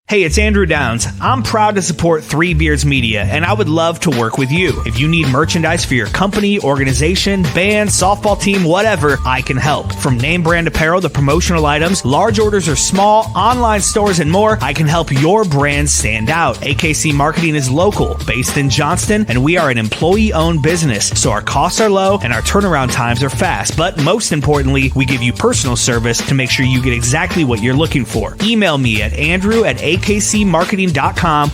Hey, it's Andrew Downs. I'm proud to support Three Beards Media, and I would love to work with you. If you need merchandise for your company, organization, band, softball team, whatever, I can help. From name brand apparel to promotional items, large orders or small, online stores, and more, I can help your brand stand out. AKC Marketing is local, based in Johnston, and we are an employee-owned business, so our costs are low and our turnaround times are fast. But most importantly, we give you personal service to make sure you get exactly what you're looking for. Email me at andrew@akcmarketing.com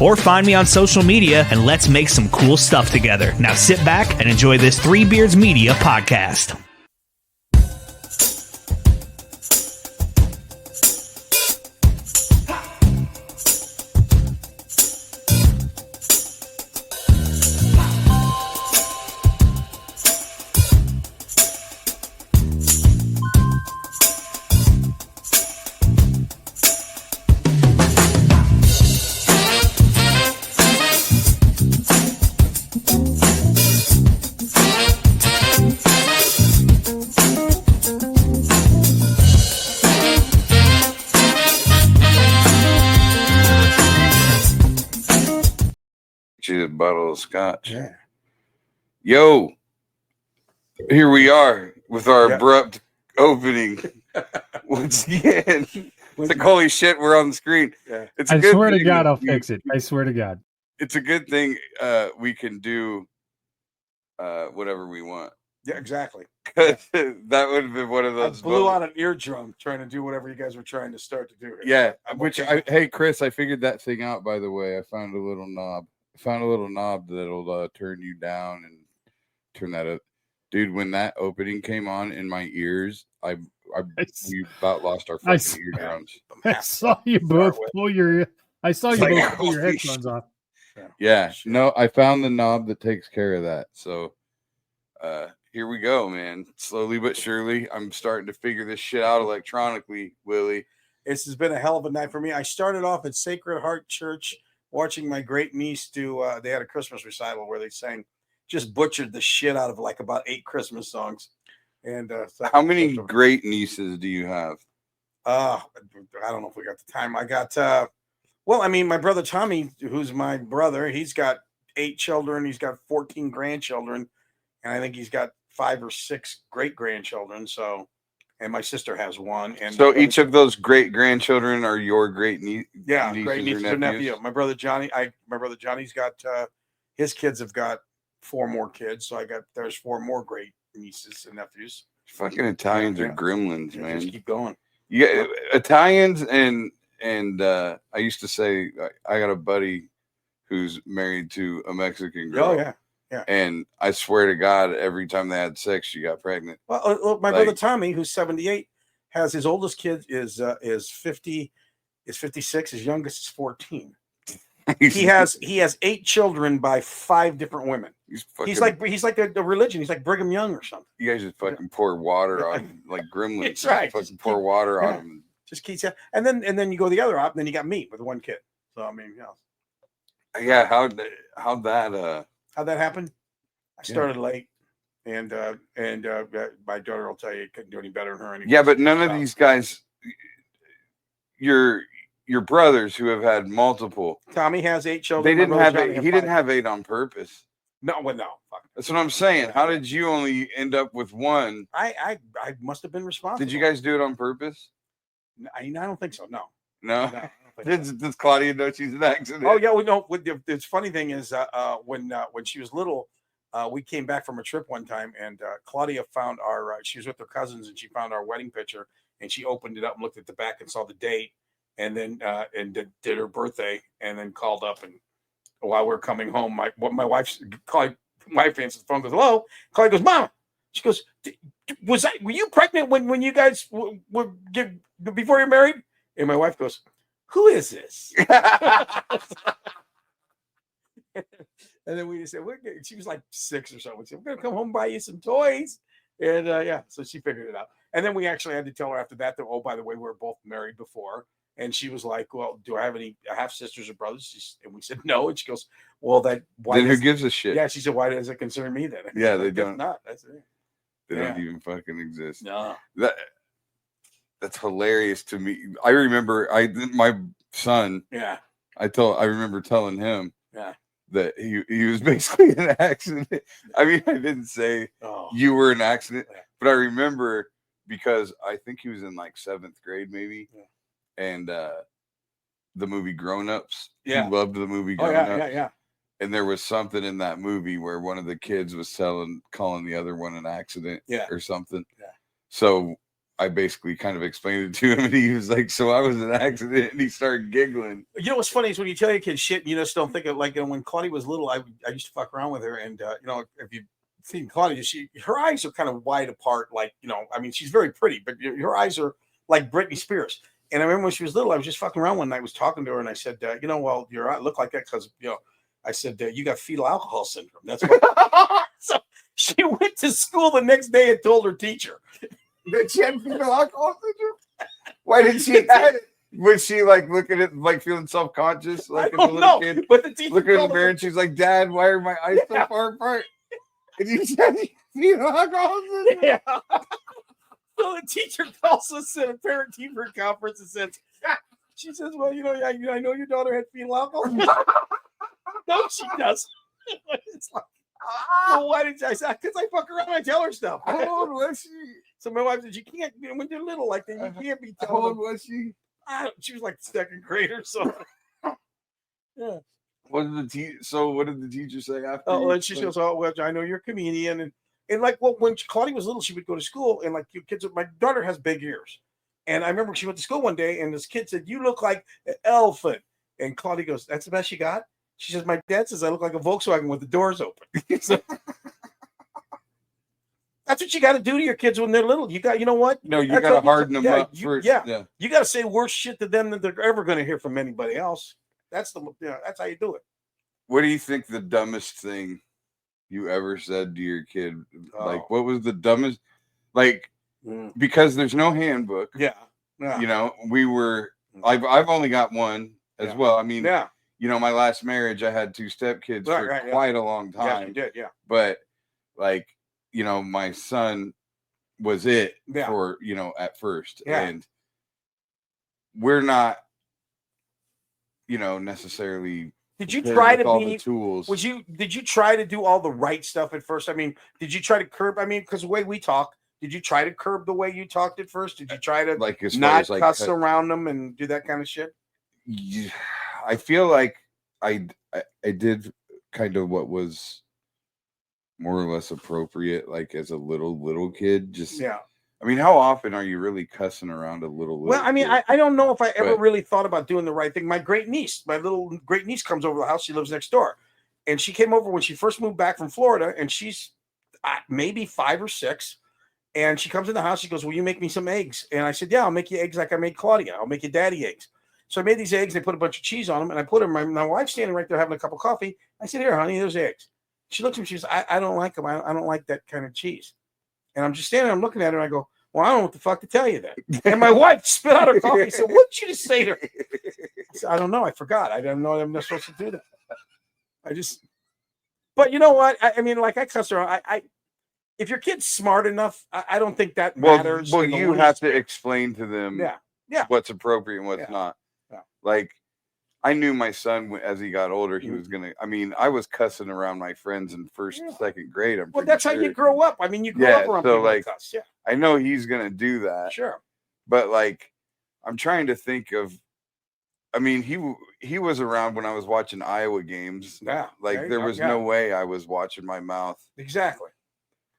or find me on social media and let's make some cool stuff together. Now sit back and enjoy this Three Beards Media podcast. A bottle of scotch. Yeah. Yo, here we are with our abrupt opening. Once again, it's like, holy shit, we're on the screen. Yeah. I swear to God, I'll fix it. I swear to God. It's a good thing we can do whatever we want. Yeah, exactly. That would have been one of those. I blew out an eardrum trying to do whatever you guys were trying to start to do. Yeah, hey, Chris, I figured that thing out, by the way. I found a little knob. That'll turn you down and turn that up. Dude, when that opening came on in my ears, we about lost our fucking eardrums. I saw you both pull your headphones off. Yeah, no, I found the knob that takes care of that. So here we go, man. Slowly but surely, I'm starting to figure this shit out electronically, Willie. This has been a hell of a night for me. I started off at Sacred Heart Church watching my great niece do, they had a Christmas recital where they just butchered the shit out of like about 8 Christmas songs. And how many great nieces do you have? I don't know if we got the time. I got, my brother Tommy, who's my brother, he's got 8 children. He's got 14 grandchildren. And I think he's got 5 or 6 great grandchildren. So, and my sister has 1. And so each of those great grandchildren are your great nieces. Yeah, great nieces or nephews. My brother Johnny's got his kids have got 4 more kids. So there's 4 more great nieces and nephews. Fucking Italians are gremlins, man. Just keep going. Yeah, Italians and I used to say I got a buddy who's married to a Mexican girl. Oh yeah. Yeah. And I swear to God, every time they had sex, she got pregnant. Well, my brother Tommy, who's 78, has his oldest kid is 56. His youngest is 14. he has 8 children by 5 different women. He's like the religion. He's like Brigham Young or something. You guys just fucking pour water on like gremlins. That's right. Fucking pour water on them. Just keeps and then you go the other op, and then you got me with 1 kid. So I mean, yeah. How'd that happen? I started late, and my daughter will tell you couldn't do any better than her. Yeah, but none of these guys, your brothers who have had multiple. Tommy has 8 children. They didn't have 8. He didn't have 8 on purpose. No, no. Fuck. That's what I'm saying. How did you only end up with 1? I must have been responsible. Did you guys do it on purpose? I don't think so. No. Does Claudia know she's an accident? Oh yeah, well, no. The funny thing is, when she was little, we came back from a trip one time, and Claudia found our. She was with her cousins, and she found our wedding picture, and she opened it up and looked at the back and saw the date, and then did her birthday, and then called up, and while we were coming home, my wife answers the phone, goes, "Hello." Claudia goes, "Mama." She goes, "Were you pregnant when you guys were before you're married?" And my wife goes, "Who is this?" And then we said, she was like 6 or so. We said, "We're going to come home and buy you some toys." And so she figured it out. And then we actually had to tell her after that, oh, by the way, we were both married before. And she was like, "Well, do I have any half sisters or brothers?" And we said, "No." And she goes, "Well, then who gives a shit?" Yeah, she said, "Why does it concern me then?" Yeah, they don't. Not. That's it. They don't even fucking exist. No. That's hilarious to me. I remember son. Yeah. I remember telling him Yeah. that he was basically in an accident. I mean, I didn't say you were in an accident, but I remember because I think he was in like 7th grade maybe. Yeah. And the movie Grown Ups. Yeah. He loved the movie Grown Ups. Yeah. And there was something in that movie where one of the kids was calling the other one an accident or something. Yeah. So I basically kind of explained it to him, and he was like, "So I was an accident," and he started giggling. You know what's funny is when you tell your kids shit, and you just don't think of, like, when Claudia was little, I used to fuck around with her, and if you've seen Claudia, her eyes are kind of wide apart, like, I mean, she's very pretty, but her eyes are like Britney Spears. And I remember when she was little, I was just fucking around one night, I was talking to her, and I said, well, your eye look like that because I said, you got fetal alcohol syndrome. That's what. So she went to school the next day and told her teacher that she had fetal alcohol syndrome. Why did she have it? Was she like looking at, like, feeling self-conscious, like as a little kid? But the teacher looking in the mirror and she's like, "Dad, why are my eyes so far apart?" And you said fetal alcohol syndrome. Yeah. So the teacher calls us at a parent-teacher conference and says, she says, "Well, I know your daughter had fetal alcohol." No, she doesn't. It's like, well, why did I say? Because I fuck around and I tell her stuff. How old was she? So my wife said, "You can't, when you're little like that, you can't be telling." How old was she? She was like 2nd grade or so. Yeah. What did the teacher say after? Oh, and she goes, "Oh, well, I know you're a comedian," and like, well, when Claudia was little, she would go to school, and like, you kids, my daughter has big ears, and I remember she went to school one day, and this kid said, "You look like an elephant," and Claudia goes, "That's the best you got?" She says, "My dad says I look like a Volkswagen with the doors open." So, that's what you got to do to your kids when they're little. You know what? No, you got to harden them up first. Yeah. You got to say worse shit to them than they're ever going to hear from anybody else. That's that's how you do it. What do you think the dumbest thing you ever said to your kid? Like, what was the dumbest? Like, because there's no handbook. Yeah. I've only got one as well. I mean, my last marriage, I had 2 stepkids for quite a long time. Yeah, you did, yeah. But like, my son was it for, at first. Yeah. And we're not, necessarily. Did you try to all be the tools? Did you try to do all the right stuff at first? I mean, did you try to curb? I mean, because the way we talk, did you try to curb the way you talked at first? Did you try to like not cuss around them and do that kind of shit? Yeah, I feel like I did kind of what was more or less appropriate, like as a little kid. Just I mean, how often are you really cussing around a little? Well, I mean, I don't know if I ever really thought about doing the right thing. My little great niece comes over to the house. She lives next door. And she came over when she first moved back from Florida, and she's maybe 5 or 6. And she comes in the house. She goes, "Will you make me some eggs?" And I said, "Yeah, I'll make you eggs like I made Claudia. I'll make you daddy eggs." So I made these eggs. They put a bunch of cheese on them, and I put them. My wife's standing right there having a cup of coffee. I said, "Here, honey, there's eggs." She looks at me. She says, I don't like them. I don't like that kind of cheese. And I'm just standing there. I'm looking at her, and I go, "Well, I don't know what the fuck to tell you then." And my wife spit out her coffee. Said, "What did you just say to her?" I said, "I don't know. I forgot. I don't know. I'm not supposed to do that." But you know what? I mean, like, I cuss her out. If your kid's smart enough, I don't think that matters. Well, you have to explain to them what's appropriate and what's not. Yeah. Like, I knew my son, as he got older, he was going to, I mean, I was cussing around my friends in 1st and 2nd grade. Well, that's how you grow up. I mean, you grow up around people that cuss. Yeah. I know he's going to do that. Sure. But, like, I'm trying to think of, I mean, he was around when I was watching Iowa games. Yeah. Like, there was no way I was watching my mouth. Exactly.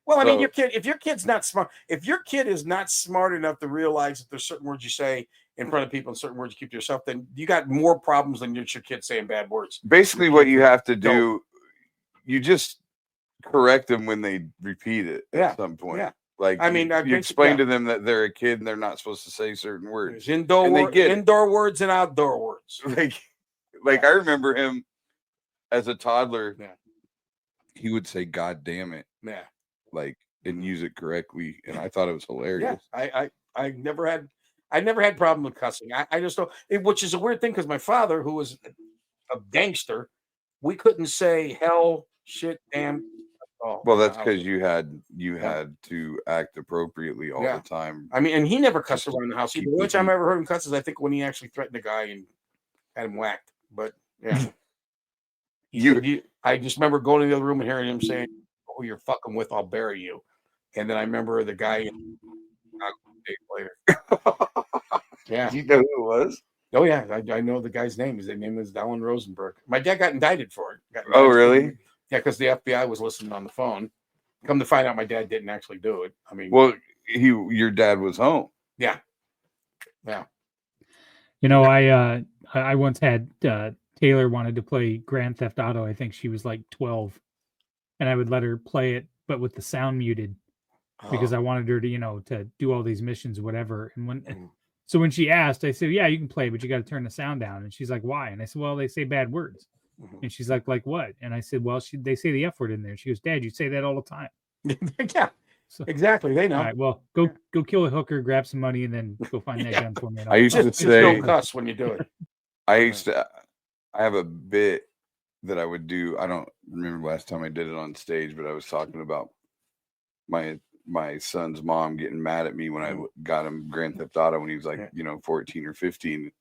Well, I mean, if your kid is not smart enough to realize that there's certain words you say in front of people and certain words you keep to yourself, then you got more problems than your kid saying bad words. Basically, what you have to do, you just correct them when they repeat it at some point. Yeah. Like, I mean, you explain to them that they're a kid and they're not supposed to say certain words. There's indoor words and outdoor words. Like I remember him as a toddler. Yeah. He would say, "God damn it." Yeah. Like, and use it correctly, and I thought it was hilarious. Yeah, I never had problem with cussing. I just don't, which is a weird thing because my father, who was a gangster, we couldn't say hell, shit, damn. Well, that's because you had to act appropriately all the time. I mean, and he never cussed around the house. The only time I ever heard him cuss is I think when he actually threatened a guy and had him whacked. But yeah, I just remember going to the other room and hearing him saying, "Who you're fucking with, I'll bury you." And then I remember the guy days later. Yeah, You know who it was? oh yeah, I know the guy's name. His name is Alan Rosenberg. My dad got indicted for it. Oh, really? Yeah, because the FBI was listening on the phone. Come to find out, my dad didn't actually do it. I mean, Well, your dad was home. yeah. You know, I once had Taylor wanted to play Grand Theft Auto. I think she was like 12, and I would let her play it, but with the sound muted because I wanted her to, to do all these missions, whatever. And when she asked, I said, "Yeah, you can play, but you got to turn the sound down." And she's like, "Why?" And I said, "Well, they say bad words." And she's like what? And I said, "Well, they say the F word in there." She goes, "Dad, you say that all the time." Yeah, so, exactly. They know. All right, well, go kill a hooker, grab some money, and then go find that gun for me. I used to just say, don't cuss when you do it. I have a bit that I would do. I don't remember last time I did it on stage, but I was talking about my son's mom getting mad at me when I got him Grand Theft Auto when he was like, 14 or 15.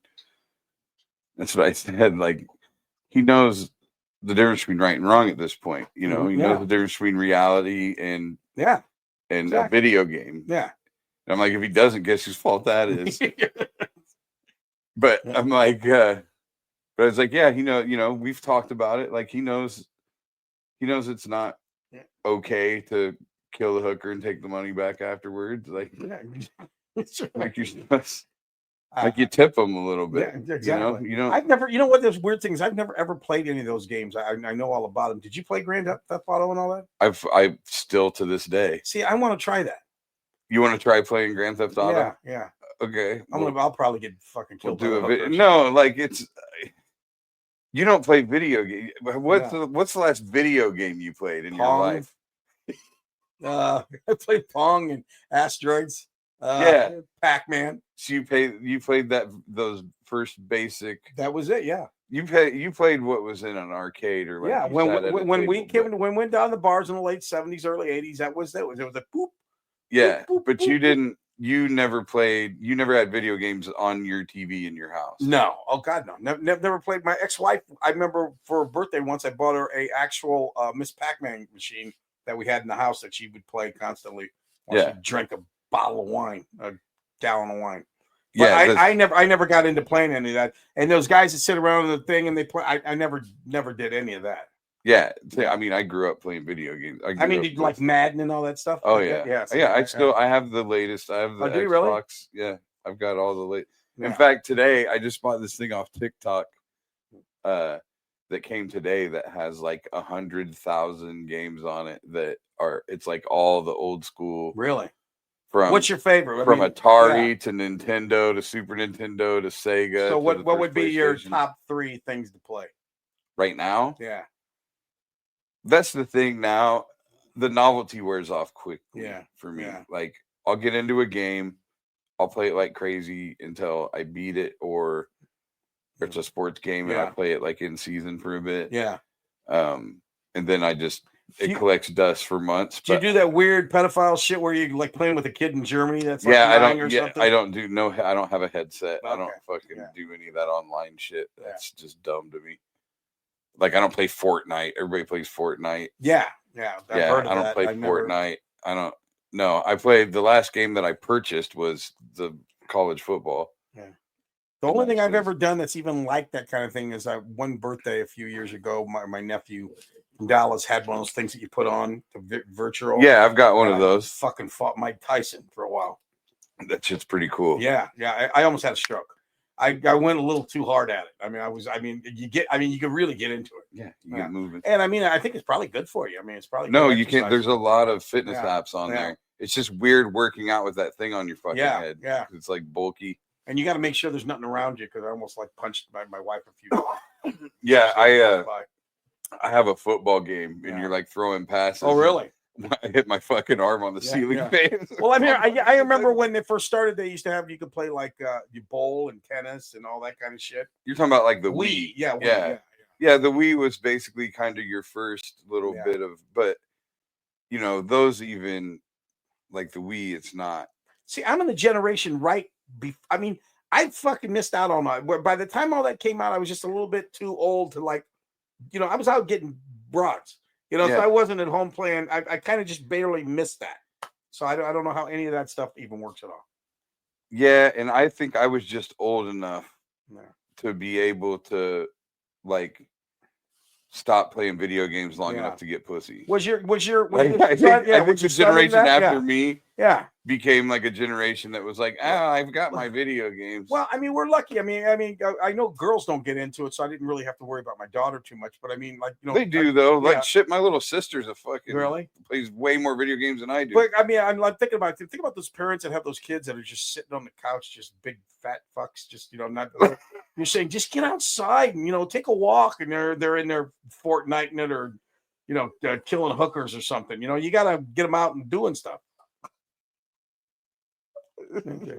That's what I said. Like, he knows the difference between right and wrong at this point. He knows the difference between reality and a video game. Yeah. And I'm like, if he doesn't, guess whose fault that is. But I'm like, but I was like, yeah, we've talked about it. Like, he knows it's not okay to kill the hooker and take the money back afterwards. Like, like you're supposed. Like you tip them a little bit. Yeah, exactly. I've never. You know what? There's weird things. I've never ever played any of those games. I know all about them. Did you play Grand Theft Auto and all that? I still to this day. See, I want to try that. You want to try playing Grand Theft Auto? Yeah. Okay. I'll probably get fucking killed. We'll do no, like it's. You don't play video games. What's the last video game you played in your life? I played Pong and Asteroids. Pac-Man. So you played those first basic. That was it. Yeah. You played what was in an arcade or when we went down the bars in the late 70s, early 80s. It was a boop. Yeah, boop, but boop, you didn't. You never played. You never had video games on your TV in your house. No. Oh God, no. Never played. My ex-wife. I remember for her birthday once, I bought her a actual Miss Pac-Man machine that we had in the house that she would play constantly. While she drank a bottle of wine, a gallon of wine. But I never got into playing any of that. And those guys that sit around the thing and they play, I never did any of that. Yeah, I mean, I grew up playing video games. Did you like Madden and all that stuff? Oh yeah. I have the latest. I have the Xbox. Really? Yeah, I've got all the late. Yeah. In fact, today I just bought this thing off TikTok. That came today that has like 100,000 games on it it's like all the old school. Really? What's your favorite? From Atari to Nintendo to Super Nintendo to Sega. So what would be your top 3 things to play right now? Yeah. That's the thing now. The novelty wears off quickly for me. Yeah. Like I'll get into a game, I'll play it like crazy until I beat it or it's a sports game and I play it like in season for a bit. Yeah. And then it collects dust for months. Do you do that weird pedophile shit where you like playing with a kid in Germany? That's like I don't have a headset. Okay. I don't fucking do any of that online shit. That's just dumb to me. Like I don't play Fortnite. Everybody plays Fortnite. Yeah. I don't play Fortnite. I don't. No, I played the last game that I purchased was the college football. Yeah. The only thing I've ever done that's even like that kind of thing is one birthday a few years ago, my nephew from Dallas had one of those things that you put on the virtual. Yeah, I've got one of those. Fucking fought Mike Tyson for a while. That shit's pretty cool. Yeah. I almost had a stroke. I went a little too hard at it. You can really get into it. Yeah, you get moving. And I think it's probably good for you. I mean, it's probably you can't. There's a lot of fitness apps on there. It's just weird working out with that thing on your fucking head. Yeah, it's like bulky. And you got to make sure there's nothing around you because I almost like punched my wife a few times. Yeah, I have a football game and you're like throwing passes. Oh, really? I hit my fucking arm on the ceiling fan. Well, I remember when they first started, they used to have you could play like you bowl and tennis and all that kind of shit. You're talking about like the Wii. Yeah. The Wii was basically kind of your first little bit of, but those even like the Wii, it's not. See, I'm in the generation I fucking missed out on my. By the time all that came out, I was just a little bit too old to like, I was out getting broads, so I wasn't at home playing. I kind of just barely missed that. So I don't know how any of that stuff even works at all. Yeah, and I think I was just old enough to be able to like stop playing video games long enough to get pussy. I think the generation after me became like a generation that was like, I've got my video games. Well, I mean, we're lucky. I mean, I know girls don't get into it, so I didn't really have to worry about my daughter too much. But I mean, like, they do though. Like, shit, my little sister's a fucking plays way more video games than I do. But I mean, I'm like thinking about those parents that have those kids that are just sitting on the couch, just big fat fucks, just not. You're saying just get outside and take a walk, and they're in their Fortnite in it, or killing hookers or something. You got to get them out and doing stuff. Okay.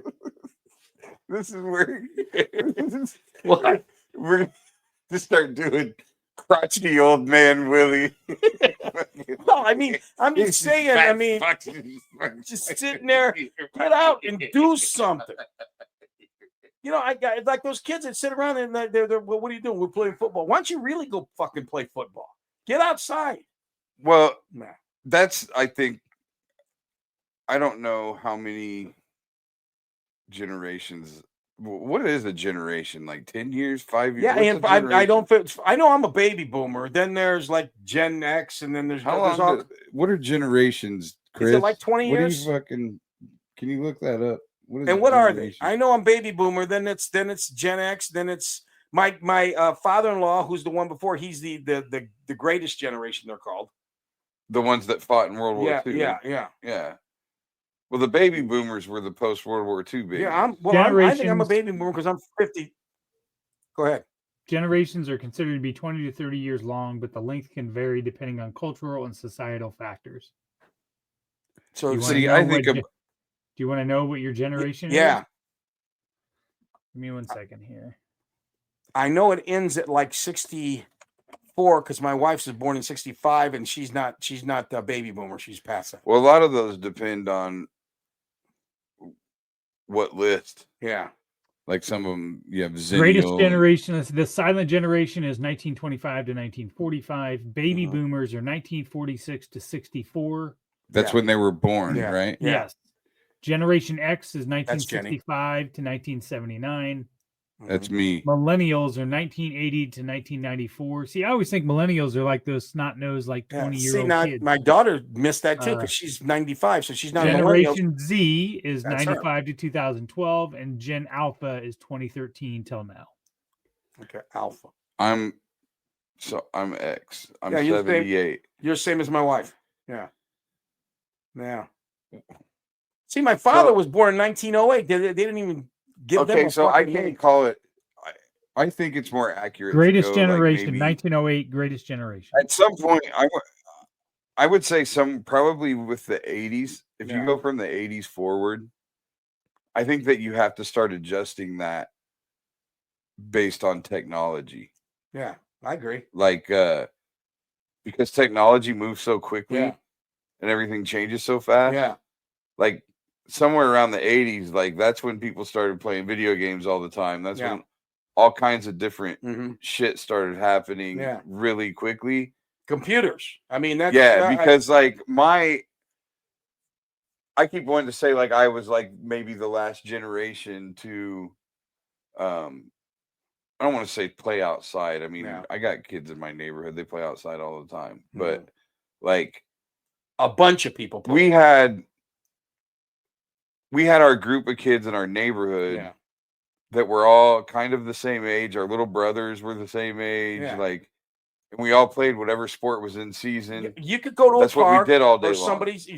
This is where we're to start doing crotchety old man Willie. No, I mean, I'm just saying. I mean, just sitting there, get out and do something. I got like those kids that sit around and they're well, what are you doing? We're playing football. Why don't you really go fucking play football? Get outside. Well, that's, I think, I don't know how many generations. What is a generation? Like 10 years, 5 years? Yeah, and I don't fit. I know I'm a baby boomer. Then there's like Gen X, and then there's what are generations, Chris? Is it like 20 years? Can you look that up? What are they? I know I'm baby boomer. Then it's Gen X. Then it's my father-in-law, who's the one before. He's the greatest generation. They're called the ones that fought in World War II. Yeah. Well, the baby boomers were the post-World War II babies. Yeah, I think I'm a baby boomer because I'm 50. Go ahead. Generations are considered to be 20 to 30 years long, but the length can vary depending on cultural and societal factors. So, do you want to know what your generation is? Yeah. Give me 1 second here. I know it ends at like 64 because my wife's was born in 65, and she's not a baby boomer. She's past that. Well, a lot of those depend on what list. Yeah. Like some of them, you have Zennial. Greatest generation, the silent generation is 1925 to 1945. Baby boomers are 1946 to 64. That's when they were born, right? Yeah. Yes. Generation X is 1965 to 1979. That's me. Millennials are 1980 to 1994. See, I always think millennials are like those snot-nosed, like 20-year-old kids. My daughter missed that too because she's 95, so she's not Generation Z is 95 to 2012, and Gen Alpha is 2013 till now. Okay, Alpha. I'm X. I'm 78. You're the same as my wife. Yeah. Yeah. See, my father was born in 1908. They didn't even give them a so I can't name. call it. I think it's more accurate. Greatest generation, 1908, greatest generation. At some point, I would say probably with the 80s. If you go from the 80s forward, I think that you have to start adjusting that based on technology. Yeah, I agree. Like, because technology moves so quickly and everything changes so fast. Yeah. Like, somewhere around the 80s, like that's when people started playing video games all the time. That's when all kinds of different shit started happening really quickly. Computers. I mean, that's because like I keep wanting to say like I was like maybe the last generation to I don't want to say play outside. I mean, I got kids in my neighborhood, they play outside all the time. But like a bunch of people play. We had our group of kids in our neighborhood that were all kind of the same age. Our little brothers were the same age. Like, and we all played whatever sport was in season. You could go to a park what we did all day or long.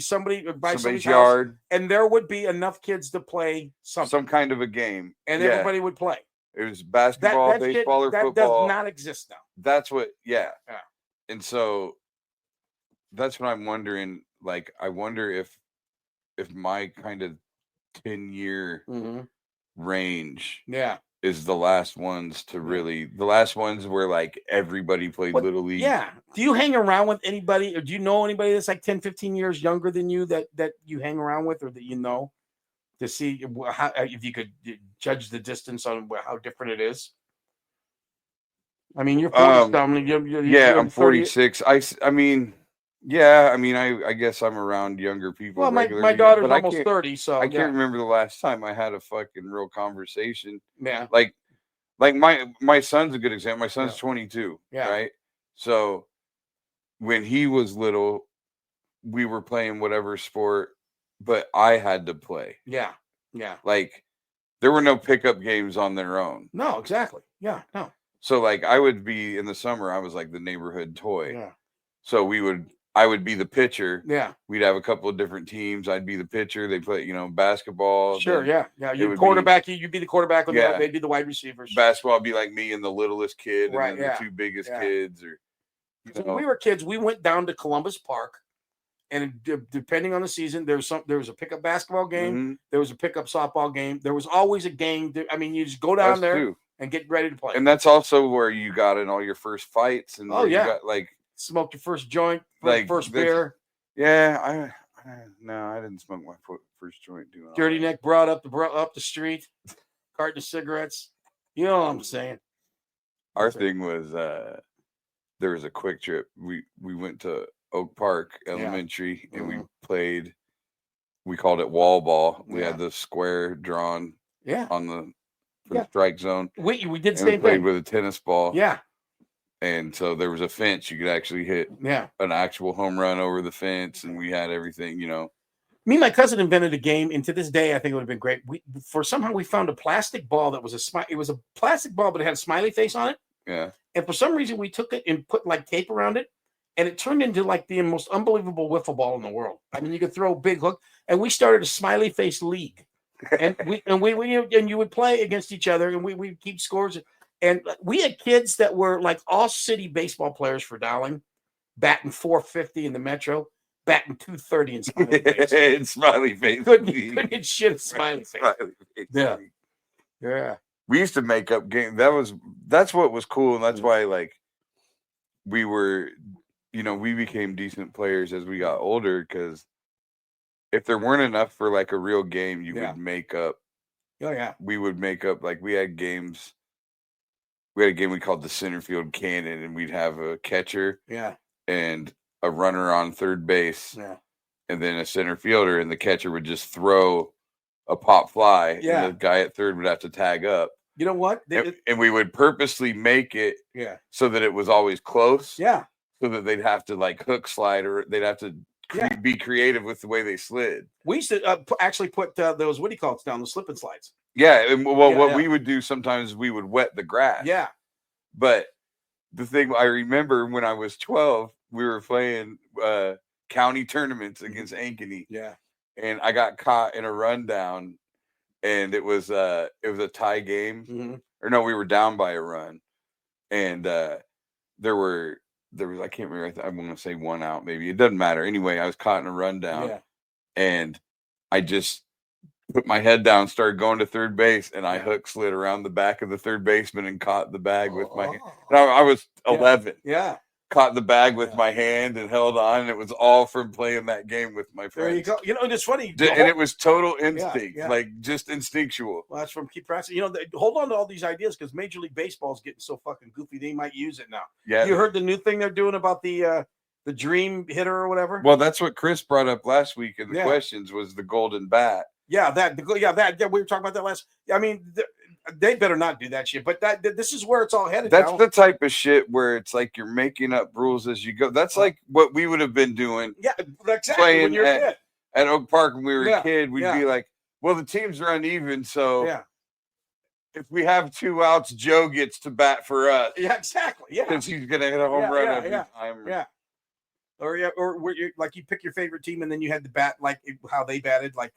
somebody's yard, house, and there would be enough kids to play some kind of a game, and everybody would play. It was basketball, baseball, or football. That does not exist now. That's what, And so that's what I'm wondering. Like, I wonder if my kind of 10-year range is the last ones to really the last ones where like everybody played Little League. Do you hang around with anybody, or do you know anybody that's like 10-15 years younger than you that you hang around with, or that you know? to see how, if you could judge the distance on how different it is? I mean, you're 40 something. Yeah, I'm 46. I mean, yeah, I mean, I guess I'm around younger people. Well, my regularly, daughter's but almost 30, so I can't remember the last time I had a fucking real conversation. Yeah. Like my son's a good example. My son's 22, right? So when he was little, we were playing whatever sport, but I had to play. Yeah. Yeah. Like there were no pickup games on their own. No, exactly. Yeah. No. So like I would be in the summer, I was like the neighborhood toy. Yeah. So I would be the pitcher. Yeah. We'd have a couple of different teams. I'd be the pitcher. They play, basketball. Sure. Yeah. You'd quarterback. You'd be the quarterback. They'd be the wide receivers. Basketball would be like me and the littlest kid, right? And then the two biggest kids. Or when we were kids, we went down to Columbus Park, and depending on the season, there was a pickup basketball game. Mm-hmm. There was a pickup softball game. There was always a game. I mean, you just go down there too. And get ready to play. And that's also where you got in all your first fights. And you got, like, smoked your first joint, first beer. Yeah, I didn't smoke my first joint. Dirty Neck brought up the street, carton of cigarettes. You know what I'm saying? Our thing was there was a quick trip. We went to Oak Park Elementary and we played. We called it wall ball. We had the square drawn on the strike zone. We did the same thing. We played with a tennis ball. Yeah. And so there was a fence you could actually hit an actual home run over the fence, and we had everything, Me and my cousin invented a game, and to this day I think it would have been great. Somehow we found a plastic ball that was it was a plastic ball, but it had a smiley face on it. Yeah. And for some reason we took it and put like tape around it, and it turned into like the most unbelievable wiffle ball in the world. I mean, you could throw a big hook, and we started a smiley face league. And you would play against each other, and we keep scores. And we had kids that were like all city baseball players for Dowling, batting 450 in the Metro, batting 230 in smiley face. In smiley face. Couldn't hit shit in smiley face. Yeah. Yeah. We used to make up games. That's what was cool, and that's why like we were, we became decent players as we got older, because if there weren't enough for like a real game, you would make up. Oh yeah. We would make up, like we had games. We had a game we called the center field cannon, and we'd have a catcher and a runner on third base and then a center fielder, and the catcher would just throw a pop fly, and the guy at third would have to tag up. You know what? And we would purposely make it so that it was always close. Yeah. So that they'd have to like hook slide, or they'd have to be creative with the way they slid. We used to actually put those, what do you call it, down, the slip and slides. Yeah, and what we would do sometimes, we would wet the grass. Yeah. But the thing I remember when I was 12, we were playing county tournaments against Ankeny. Yeah. And I got caught in a rundown, and it was a tie game. Mm-hmm. Or no, we were down by a run. And there was, I can't remember, I want to say 1 out maybe. It doesn't matter. Anyway, I was caught in a rundown, and I just put my head down, started going to third base, and I hook slid around the back of the third baseman and caught the bag with my hand. And I was 11. Yeah. Caught the bag with my hand and held on. And it was all from playing that game with my friends. There you go. And it's funny. And it was total instinct, like just instinctual. Well, that's from keep practicing. Hold on to all these ideas, because Major League Baseball is getting so fucking goofy. They might use it now. Yeah. You heard the new thing they're doing about the dream hitter or whatever? Well, that's what Chris brought up last week in the questions, was the golden bat. Yeah, we were talking about that last. I mean, they better not do that shit. But this is where it's all headed. That's the type of shit where it's like you're making up rules as you go. That's like what we would have been doing. Yeah, exactly. Playing when you're a kid at Oak Park when we were a kid, we'd be like, "Well, the teams are uneven, so if we have 2 outs, Joe gets to bat for us." Yeah, exactly. Yeah, because he's gonna hit a home run every time. Yeah. Or where you like you pick your favorite team, and then you had the bat like how they batted, like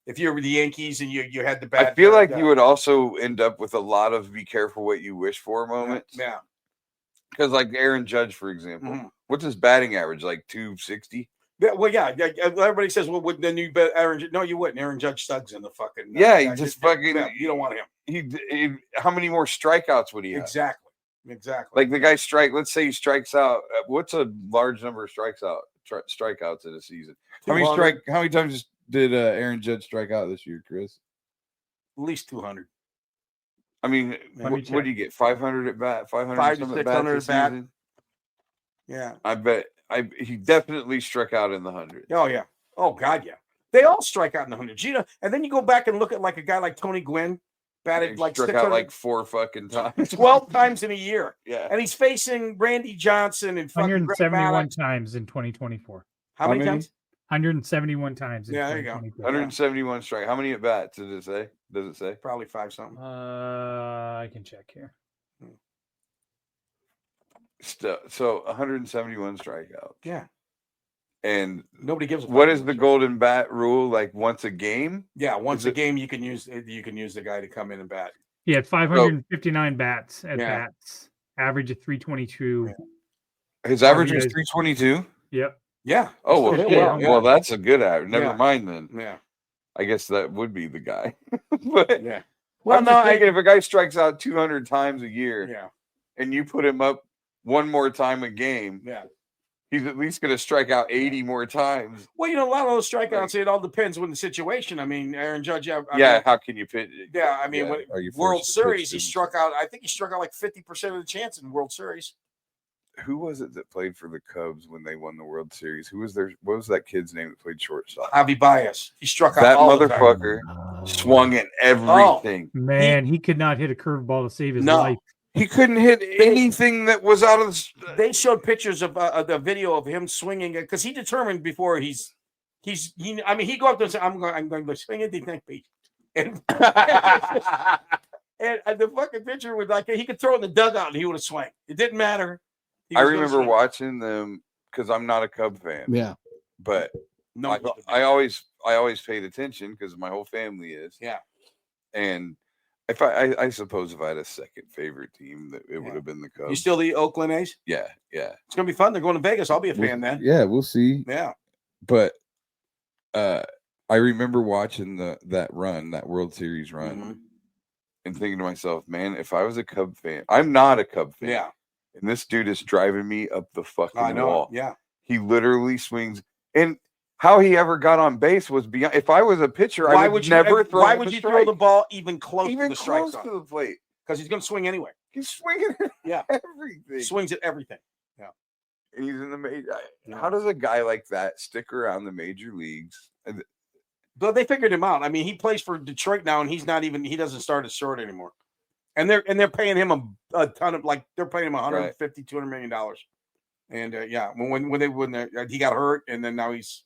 if you were the Yankees and you had the bat. I feel like you would also end up with a lot of be careful what you wish for moments. Yeah. Because like Aaron Judge, for example, what's his batting average? Like 260? Yeah, well, everybody says, well, wouldn't then you bet Aaron? No, you wouldn't. Aaron Judge studs in the fucking. He just fucking. You don't want him. He how many more strikeouts would he have? Exactly. Like the guy let's say he strikes out. What's a large number of strikeouts in a season? How many times did Aaron Judge strike out this year, Chris? At least 200. I mean, Let what do you get? 500 at bat, 500 500 to some at 600 bats at bat. season? Yeah. I bet he definitely struck out in the hundreds. Oh yeah. Oh God, yeah. They all strike out in the hundreds. You know, and then you go back and look at like a guy like Tony Gwynn, batted like struck 600, out like 4 fucking times. 12 times in a year. Yeah. And he's facing Randy Johnson and fucking Greg 171 Maddux. times in 2024. How many times? 171 times. In Yeah, there you go. 2024. 171 strike. How many at bats does it say? Probably 5 something. I can check here. So 171 strikeouts. Yeah. And Nobody gives a fuck. what is the golden bat rule? Like once a game? Yeah, once a game you can use the guy to come in and bat. He had 559 bats at Yeah. bats, average of 322. Yeah. His average was 322. Yep. Yeah. Oh well, Still shit. well, yeah. Well, that's a good average. Never Yeah. mind then. Yeah. I guess that would be the guy. But Yeah. well, Well, I'm just no, thinking if a guy strikes out 200 times a year, Yeah. and you put him up one more time a game, Yeah. he's at least going to strike out 80 more times. Well, you know, a lot of those strikeouts, it all depends on the situation. I mean, Aaron Judge, I Yeah, mean, how can you pitch? yeah, I mean, Yeah. when Are you World forced to pitch Series, he them? struck out. I think he struck out like 50% of the chance in World Series. Who was it that played for the Cubs when they won the World Series? Who was there? What was that kid's name that played shortstop? Javi Baez, he struck out That all the time. motherfucker swung at everything. Man, he could not hit a curveball to save his No. life. He couldn't hit anything that was out of the. They showed pictures of the video of him swinging it because he determined before he go up there and say, I'm going to swing it, next page. And, and the fucking pitcher was like, he could throw it in the dugout and he would have swung. It didn't matter. He I was gonna remember swing. watching them because I'm not a Cub fan. Yeah. But No, I always paid attention because my whole family is. Yeah. And if I suppose if I had a second favorite team, that it would Yeah. have been the Cubs. You still the Oakland A's? Yeah. It's gonna be fun. They're going to Vegas. I'll be a fan then. Yeah, we'll see. Yeah. But I remember watching that World Series run, Mhm. And thinking to myself, man, if I was a Cub fan, I'm not a Cub fan. Yeah. And this dude is driving me up the fucking I know. wall. Yeah. He literally swings. And how he ever got on base was beyond. If I was a pitcher, Why I would would you never throw Why him would a you strike. throw the ball even close to Even the strike close zone? to the plate? Because he's going to swing anyway. He's swinging at Yeah. everything. Swings at everything. And he's in the major. Yeah. How does a guy like that stick around the major leagues? And But they figured him out. I mean, he plays for Detroit now, and he doesn't start at short anymore. And they're paying him a ton of they're paying him 150, $200 million. And yeah, when he got hurt, and then now he's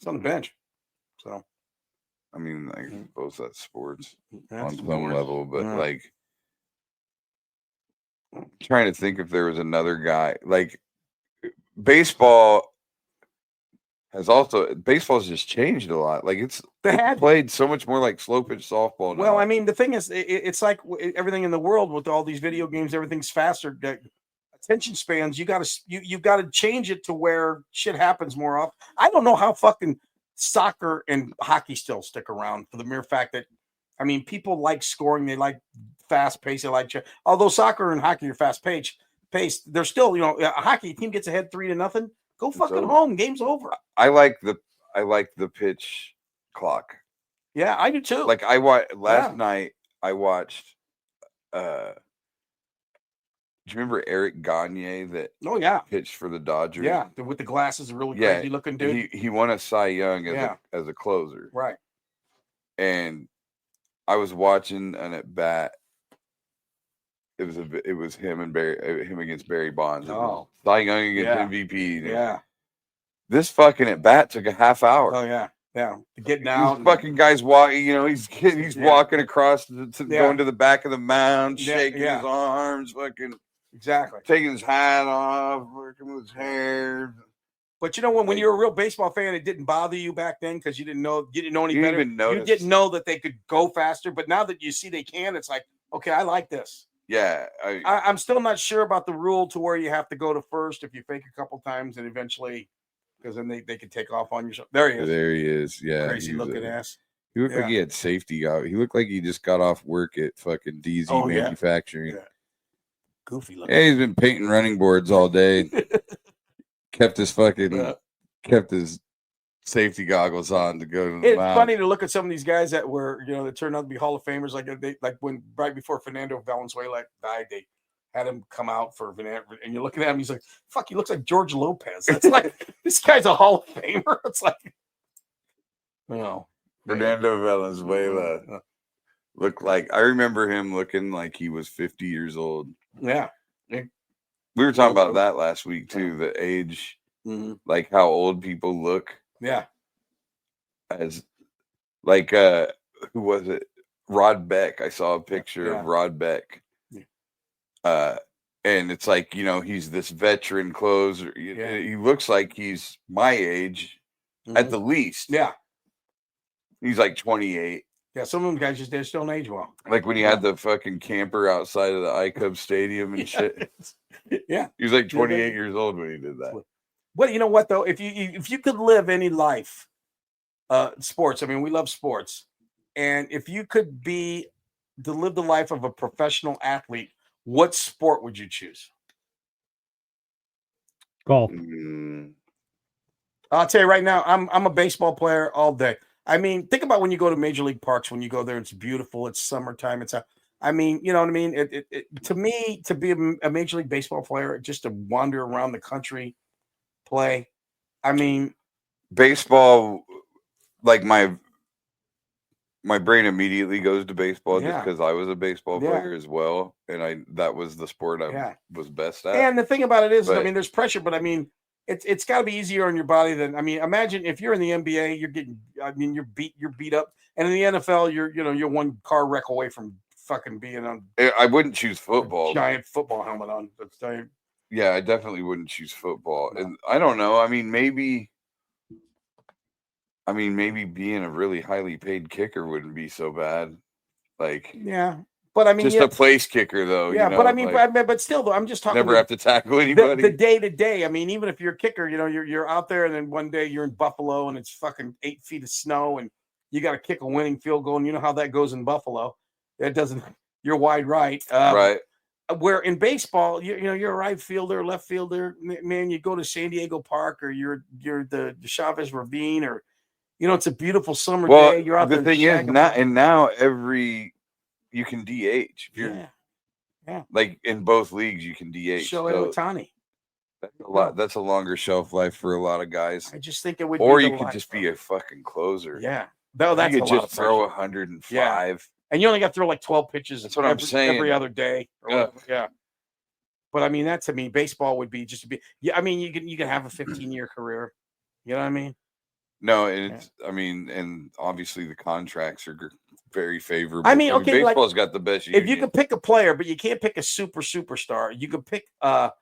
on the bench. So I mean, I suppose that's sports that's on some sports. level, but Yeah. like trying to think if there was another guy like baseball's just changed a lot. Like it's played so much more like slow pitch softball now. Well, I mean, the thing is, it's like everything in the world with all these video games. Everything's faster. Attention spans. You got to change it to where shit happens more often. I don't know how fucking soccer and hockey still stick around for the mere fact that, I mean, people like scoring. They like fast pace. They like, although soccer and hockey are fast paced. They're still, a hockey team gets ahead 3-0. Go fucking over. home. Game's over. I like the pitch clock. Yeah, I do too. Like last night I watched do you remember Eric Gagne that pitched for the Dodgers? Yeah, with the glasses, a really crazy looking dude. He won a Cy Young as a closer. Right. And I was watching an at bat. It was him against Barry Bonds. Oh. Cy Young against MVP. Yeah. This fucking at bat took a half hour. Oh yeah. Yeah. Getting out. These fucking guys walking, he's walking across going to the back of the mound, shaking his arms, fucking exactly, taking his hat off, working with his hair. But when you're a real baseball fan, it didn't bother you back then because you didn't know any You better. even noticed. You didn't know that they could go faster. But now that you see they can, it's like, okay, I like this. Yeah. I'm still not sure about the rule to where you have to go to first if you fake a couple times and eventually, because then they could take off on you. There he is. There he is. Yeah. Crazy looking ass. He looked like he had safety out. He looked like he just got off work at fucking DZ Manufacturing. Yeah. Goofy looking. Yeah, he's been painting running boards all day. kept his safety goggles on to go to the It's mound. funny to look at some of these guys that were, that turned out to be Hall of Famers. Like when right before Fernando Valenzuela died, they had him come out for Fernando, and you're looking at him, he's like, "Fuck, he looks like George Lopez." That's like this guy's a Hall of Famer. It's like, no, Fernando Valenzuela looked like, I remember him looking like he was 50 years old. Yeah. We were talking about that last week too, the age, like how old people look. Yeah. As like who was it? Rod Beck. I saw a picture of Rod Beck. And it's like, he's this veteran closer. He looks like he's my age at the least. Yeah. He's like 28. Yeah, some of them guys they just don't age well. Like when he had the fucking camper outside of the iCub Stadium and shit. Yeah. He was like 28 years old when he did that. Well, you know what though? If you could live any life, sports. I mean, we love sports. And if you could live the life of a professional athlete, what sport would you choose? Golf. I'll tell you right now, I'm a baseball player all day. I mean, think about when you go to major league parks, when you go there, it's beautiful. It's summertime. I mean, you know what I mean? To me, to be a major league baseball player, just to wander around the country, play. I mean, baseball, like my brain immediately goes to baseball just because I was a baseball player as well. And that was the sport I was best at. And the thing about it is, I mean, there's pressure, but I mean, it's got to be easier on your body than, I mean, imagine if you're in the NBA, you're beat up, and in the NFL, you're one car wreck away from fucking being on. I wouldn't choose football. Giant football helmet on. Yeah, I definitely wouldn't choose football. No. And I don't know. I mean, maybe being a really highly paid kicker wouldn't be so bad. Like, yeah. But I mean, just a place kicker, though. Yeah, but I mean, but still, though, I'm just talking. Never have to tackle anybody. The day to day. I mean, even if you're a kicker, you're out there, and then one day you're in Buffalo, and it's fucking 8 feet of snow, and you got to kick a winning field goal, and you know how that goes in Buffalo. It doesn't. You're wide right. Right. Where in baseball, you're a right fielder, left fielder. Man, you go to San Diego Park, or you're the Chavez Ravine, or it's a beautiful summer day. You're out there. The thing is, now you can DH. Yeah. Like in both leagues, you can DH. Shohei Ohtani. That's a lot. That's a longer shelf life for a lot of guys. I just think it would. Or you could just be a fucking closer. Yeah. No, that's you could just throw 105. Yeah. And you only got to throw like 12 pitches. That's what I'm saying. Every other day. Yeah. But I mean, baseball would be just to be. Yeah. I mean, you can have a 15-year career. You know what I mean? No, and and obviously the contracts are very favorable. I mean, okay, baseball's got the best. If you could pick a player, but you can't pick a superstar, you could pick a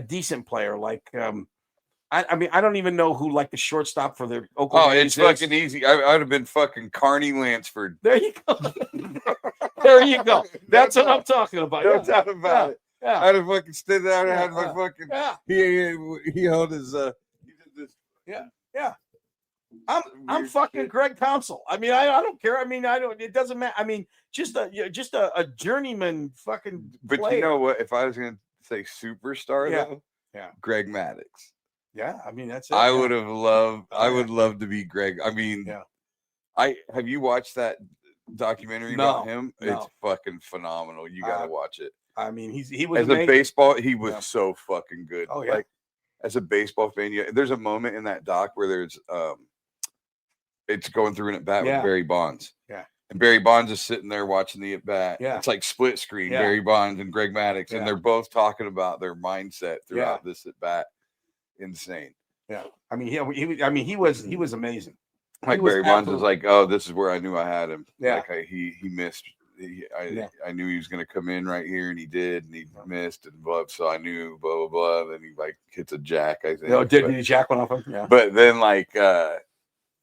decent player. Like, I mean, I don't even know who like the shortstop for the Oakland. Oh, it's fucking easy. I'd have been fucking Carney Lansford. There you go. There you go. That's what I'm talking about. No doubt about it. Yeah. I'd have fucking stood there and had my fucking. Yeah. He held his. He did this. Yeah. I'm fucking Greg Counsell. I mean, I don't care. I mean, it doesn't matter. I mean, just a journeyman fucking But player. You know what? If I was gonna say superstar though, Greg Maddux. Yeah, I mean that's it. I would have loved. I would love to be Greg. I mean, have you watched that documentary about him? No. It's fucking phenomenal. You gotta watch it. I mean, he was as amazing. a baseball. He was so fucking good. Oh yeah. Like, as a baseball fan, there's a moment in that doc where there's it's going through an at bat with Barry Bonds. Yeah. And Barry Bonds is sitting there watching the at bat. Yeah. It's like split screen, Barry Bonds and Greg Maddux. And they're both talking about their mindset throughout this at bat. Insane. Yeah. I mean, he was amazing. Like Barry Bonds was like, oh, this is where I knew I had him. Yeah. Like he missed. I knew he was going to come in right here, and he did, and he missed, and blah. So I knew, blah blah blah. Then he like hits a jack. I think. No, did he jack one off him? Yeah. But then like,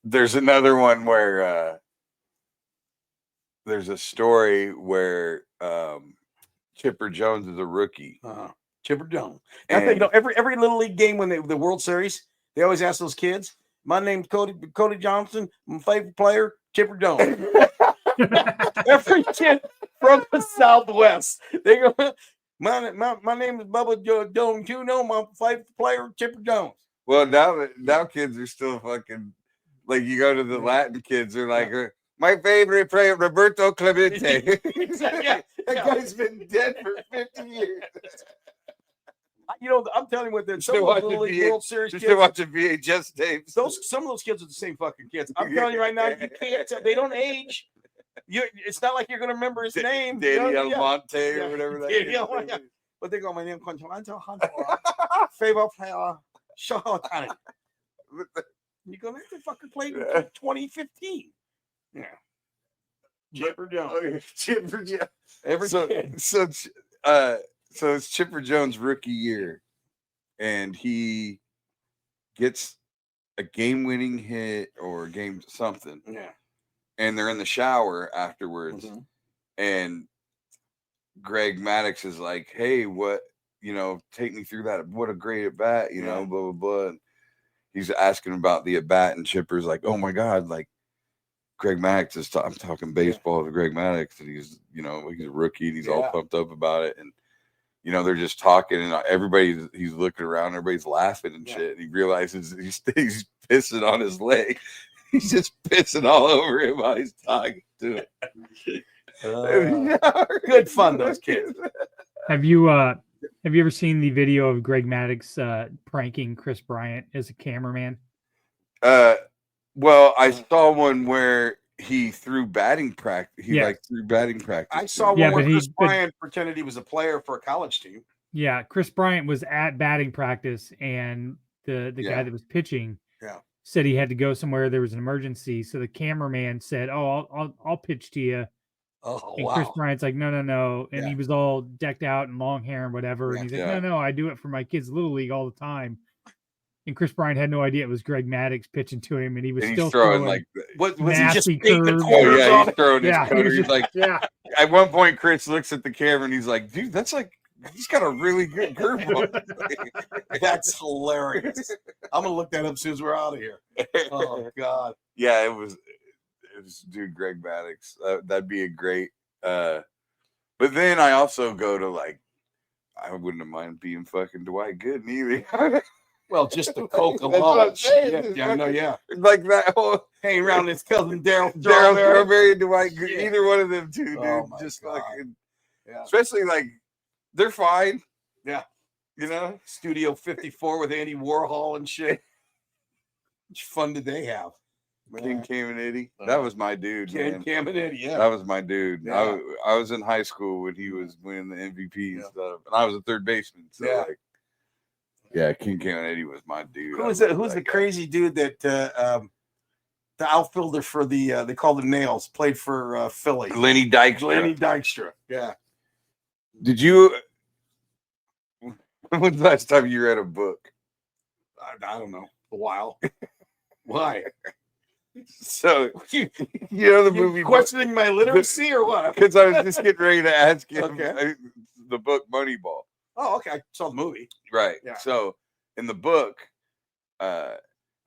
there's another one where there's a story where Chipper Jones is a rookie. Chipper Jones. I think every little league game when the World Series, they always ask those kids, "My name's Cody Johnson. My favorite player, Chipper Jones." Every kid from the Southwest, they go, my name is Bubba Jones. You know my favorite player, Chipper Jones. Well, now kids are still fucking like you go to the Latin kids are like my favorite player Roberto Clemente. That guy's been dead for 50 years. I'm telling you what, some of those Little League World Series kids. Still watching VHS tapes. Some of those kids are the same fucking kids. I'm telling you right now, you can't. They don't age. It's not like you're gonna remember his name. Danny Almonte or whatever that is. But they go, my name is favorite player, Sean. You go, that's the fucking played in 2015. Yeah. Chipper Jones. Chipper Jones. Every kid. So it's Chipper Jones' rookie year, and he gets a game-winning hit or game something. Yeah. And they're in the shower afterwards, and Greg Maddux is like, "Hey, what? Take me through that. What a great at bat, blah blah blah." And he's asking about the at bat, and Chipper's like, "Oh my god, like Greg Maddux is. I'm talking baseball to Greg Maddux, and he's a rookie, and he's all pumped up about it, and." They're just talking, and he's looking around, everybody's laughing and shit. And he realizes he's pissing on his leg. He's just pissing all over him while he's talking to him. Good fun, those kids. Have you ever seen the video of Greg Maddux pranking Chris Bryant as a cameraman? Well, I saw one where he threw batting practice. Threw batting practice. I saw one where Chris Bryant pretended he was a player for a college team. Yeah, Chris Bryant was at batting practice, and the guy that was pitching said he had to go somewhere. There was an emergency, so the cameraman said, "Oh, I'll pitch to you." Oh, and Chris Bryant's like, no, and he was all decked out in long hair and whatever, and he's like, no, I do it for my kids' little league all the time. And Chris Bryant had no idea it was Greg Maddux pitching to him, and he was still throwing like was he just curves. Oh yeah, he's throwing his cutter. He's like, At one point, Chris looks at the camera and he's like, "Dude, that's like he's got a really good curveball." That's hilarious. I'm gonna look that up as soon as we're out of here. Oh God. Yeah, it was dude, Greg Maddux. That'd be a great. But then I also go to I wouldn't have mind being fucking Dwight Gooden either. Well, just the coke alone. Yeah. Like that whole hanging around his cousin Daryl Strawberry and Dwight Gooden. Either one of them two, dude. Just God. Fucking, especially they're fine. Yeah. Studio 54 with Andy Warhol and shit. How much fun did they have? King Caminiti. That was my dude. King Caminiti, yeah. That was my dude. Yeah. I was in high school when he was winning the MVP and stuff. And I was a third baseman. So King Caminiti was my dude. Who's the crazy dude that the outfielder for the they called him Nails, played for Philly? Lenny Dykstra. Yeah. Did you when's the last time you read a book? I don't know. A while. Why? So the movie questioning my literacy or what? Because I was just getting ready to ask you the book Moneyball. Oh, okay. I saw the movie. Right. Yeah. So in the book, the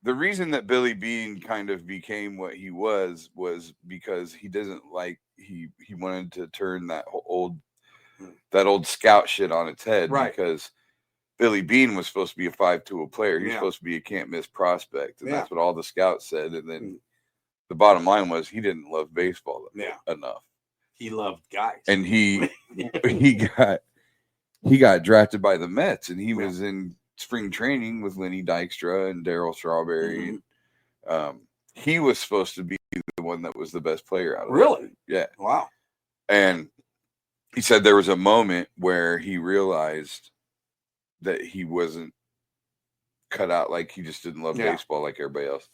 reason that Billy Beane kind of became what he was because he wanted to turn that old scout shit on its head. Right. Because Billy Beane was supposed to be a 5-tool player. He was supposed to be a can't miss prospect. And that's what all the scouts said. And then the bottom line was he didn't love baseball enough. He loved guys. And he got drafted by the Mets, and he was in spring training with Lenny Dykstra and Daryl Strawberry. And, he was supposed to be the one that was the best player out of Really? Yeah. Wow. And he said there was a moment where he realized that he wasn't cut out, like he just didn't love baseball like everybody else.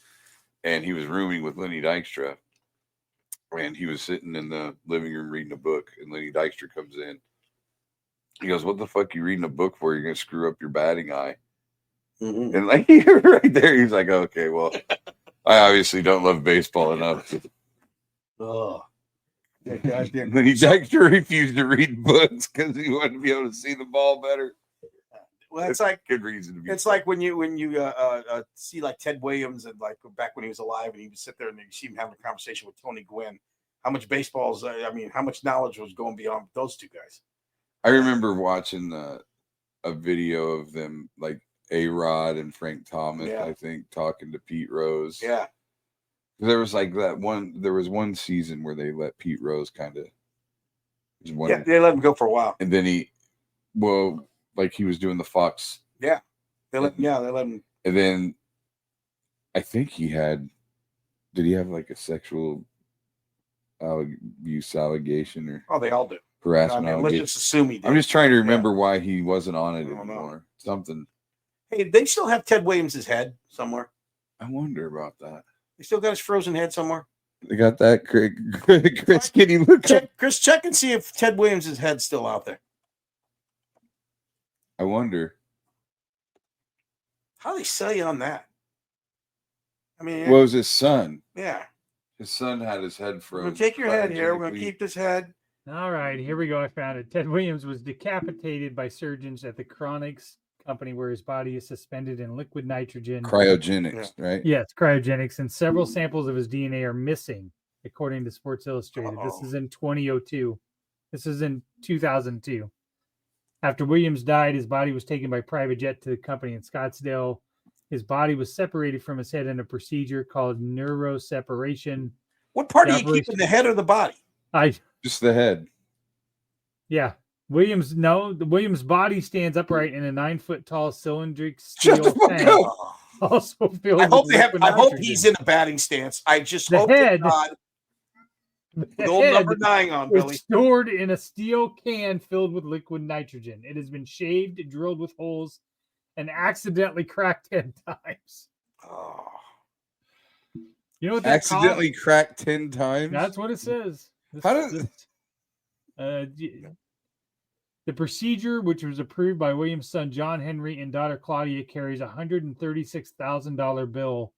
And he was rooming with Lenny Dykstra, and he was sitting in the living room reading a book, and Lenny Dykstra comes in. He goes, "What the fuck you reading a book for? You're gonna screw up your batting eye." And right there, he's like, "Okay, well, I obviously don't love baseball enough." Oh, Lenny Dykstra refused to read books because he wanted to be able to see the ball better. Well, it's like good reason to be. It's like when you see like Ted Williams and like back when he was alive, and he would sit there and you see him having a conversation with Tony Gwynn. How much how much knowledge was going beyond those two guys? I remember watching a video of them, like A-Rod and Frank Thomas, Yeah. I think, talking to Pete Rose. Yeah. There was like there was one season where they let Pete Rose kind of. Yeah, they let him go for a while. And then he was doing the Fox. Yeah. They let him. And then I think did he have like a sexual abuse allegation or? Oh, they all do. Harassment allegation? Let's just assume he did. I'm just trying to remember why he wasn't on it anymore. Something. Hey, they still have Ted Williams' head somewhere. I wonder about that. They still got his frozen head somewhere. They got that. Chris, can you look up? Chris, check and see if Ted Williams' head's still out there. I wonder. How do they sell you on that? I mean, what was his son? Yeah. His son had his head frozen. We're going to take your head here. We're going to keep this head. All right, here we go. I found it. Ted Williams was decapitated by surgeons at the Chronics company where his body is suspended in liquid nitrogen. Cryogenics, right? Yes, cryogenics. And several samples of his DNA are missing, according to Sports Illustrated. Uh-oh. This is in 2002. This is in 2002. After Williams died, his body was taken by private jet to the company in Scottsdale. His body was separated from his head in a procedure called neuroseparation. What part are you keeping, the head or the body? Just the head. Yeah. The Williams body stands upright in a 9-foot tall cylindrical steel tank. Also filled I hope with liquid nitrogen. hope he's in a batting stance. I just hope head, God. The old number 9 on Billy. Stored in a steel can filled with liquid nitrogen. It has been shaved, drilled with holes, and accidentally cracked 10 times. Oh. You know what that accidentally cracked 10 times? That's what it says. The procedure, which was approved by Williams' son John Henry and daughter Claudia, carries a $136,000 bill,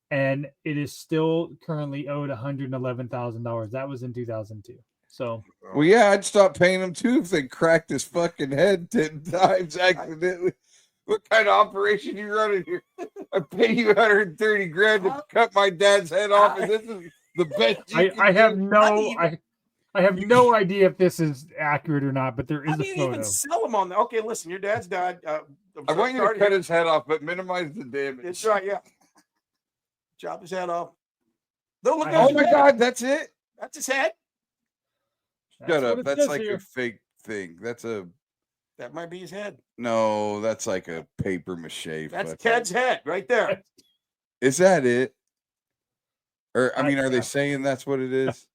and it is still currently owed $111,000. That was in 2002. So, well, yeah, I'd stop paying him too if they cracked his fucking head 10 times accidentally. What kind of operation you running here? I pay you 130 grand to cut my dad's head off, and this is the best. I have no idea if this is accurate or not, but there is a photo. Even sell them on the. Okay, listen, your dad's died. I want you to cut his head off, but minimize the damage. That's right. Yeah. Chop his head off. Oh my God, that's it. That's his head. Shut up. That's like a fake thing. That might be his head. No, that's like a paper mache. That's Ted's head right there. Is that it? Or are they saying that's what it is?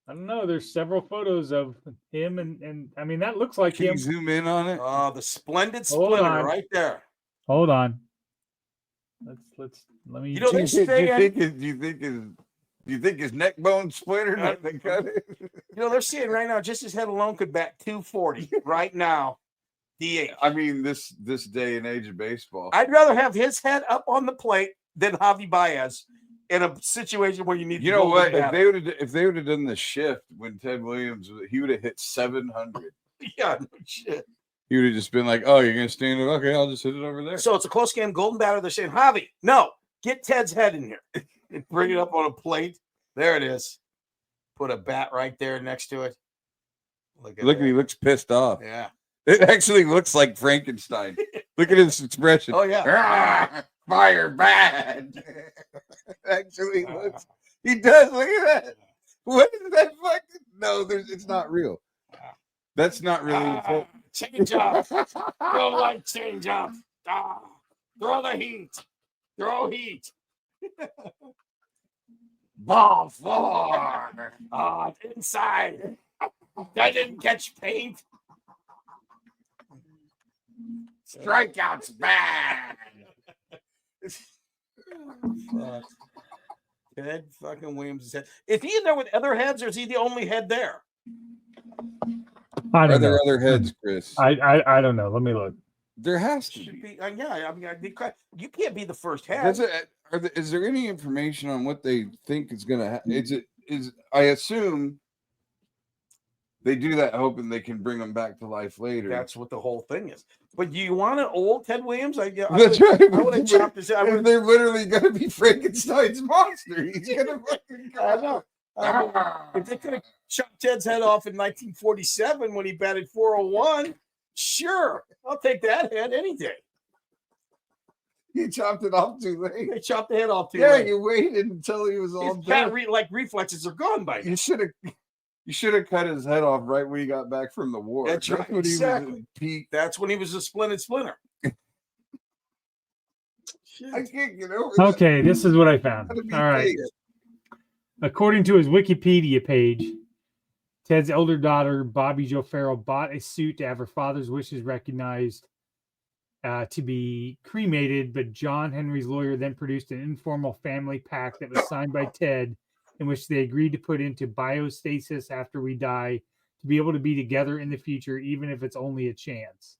I don't know. There's several photos of him, and I mean that looks like him. Can you zoom in on it? Oh, the splendid splinter right there. Hold on. Let me. You know, Do you think his neck bone splintered? You know, they're saying right now, just his head alone could bat 240 right now. DH. I mean, this day and age of baseball. I'd rather have his head up on the plate than Javi Baez in a situation where you need. You know what? If they would have done the shift when Ted Williams, he would have hit 700. Yeah, no shit. He would have just been like, "Oh, you're gonna stand it? Okay, I'll just hit it over there." So it's a close game, golden batter. They're saying, Javi, no, get Ted's head in here and bring it up on a plate. There it is. Put a bat right there next to it. Look, he looks pissed off. Yeah. It actually looks like Frankenstein. Look at his expression. Oh, yeah. Fire bad. Actually looks. He does. Look at that. What is that fucking? No, it's not real. That's not really. Change up. Throw light change up. Throw the heat. Throw heat. Ball 4. Inside. That didn't catch paint. Strikeouts bad. Ted fucking Williams' head. Is he in there with other heads, or is he the only head there? Are there other heads, Chris? I don't know. Let me look. There has to be. Yeah, I mean, you can't be the first head. Is there any information on what they think is going to happen? I assume they do that hoping they can bring them back to life later. That's what the whole thing is. But do you want an old Ted Williams? That's right. I would have chopped his head. They're literally going to be Frankenstein's monster. He's going to fucking go. I know. If they could have chopped Ted's head off in 1947 when he batted 401, sure, I'll take that head any day. You chopped it off too late. They chopped the head off too Yeah, late. you waited until he was all His done. cat reflexes are gone by now. You should have cut his head off right when he got back from the war. That's right, when exactly. he was at peak. That's when he was a splinter. I can't get over that. Okay, this is what I found. Gotta be All right. fake. According to his Wikipedia page, Ted's elder daughter, Bobby Jo Farrell, bought a suit to have her father's wishes recognized to be cremated, but John Henry's lawyer then produced an informal family pact that was signed by Ted, in which they agreed to put into biostasis after we die to be able to be together in the future, even if it's only a chance.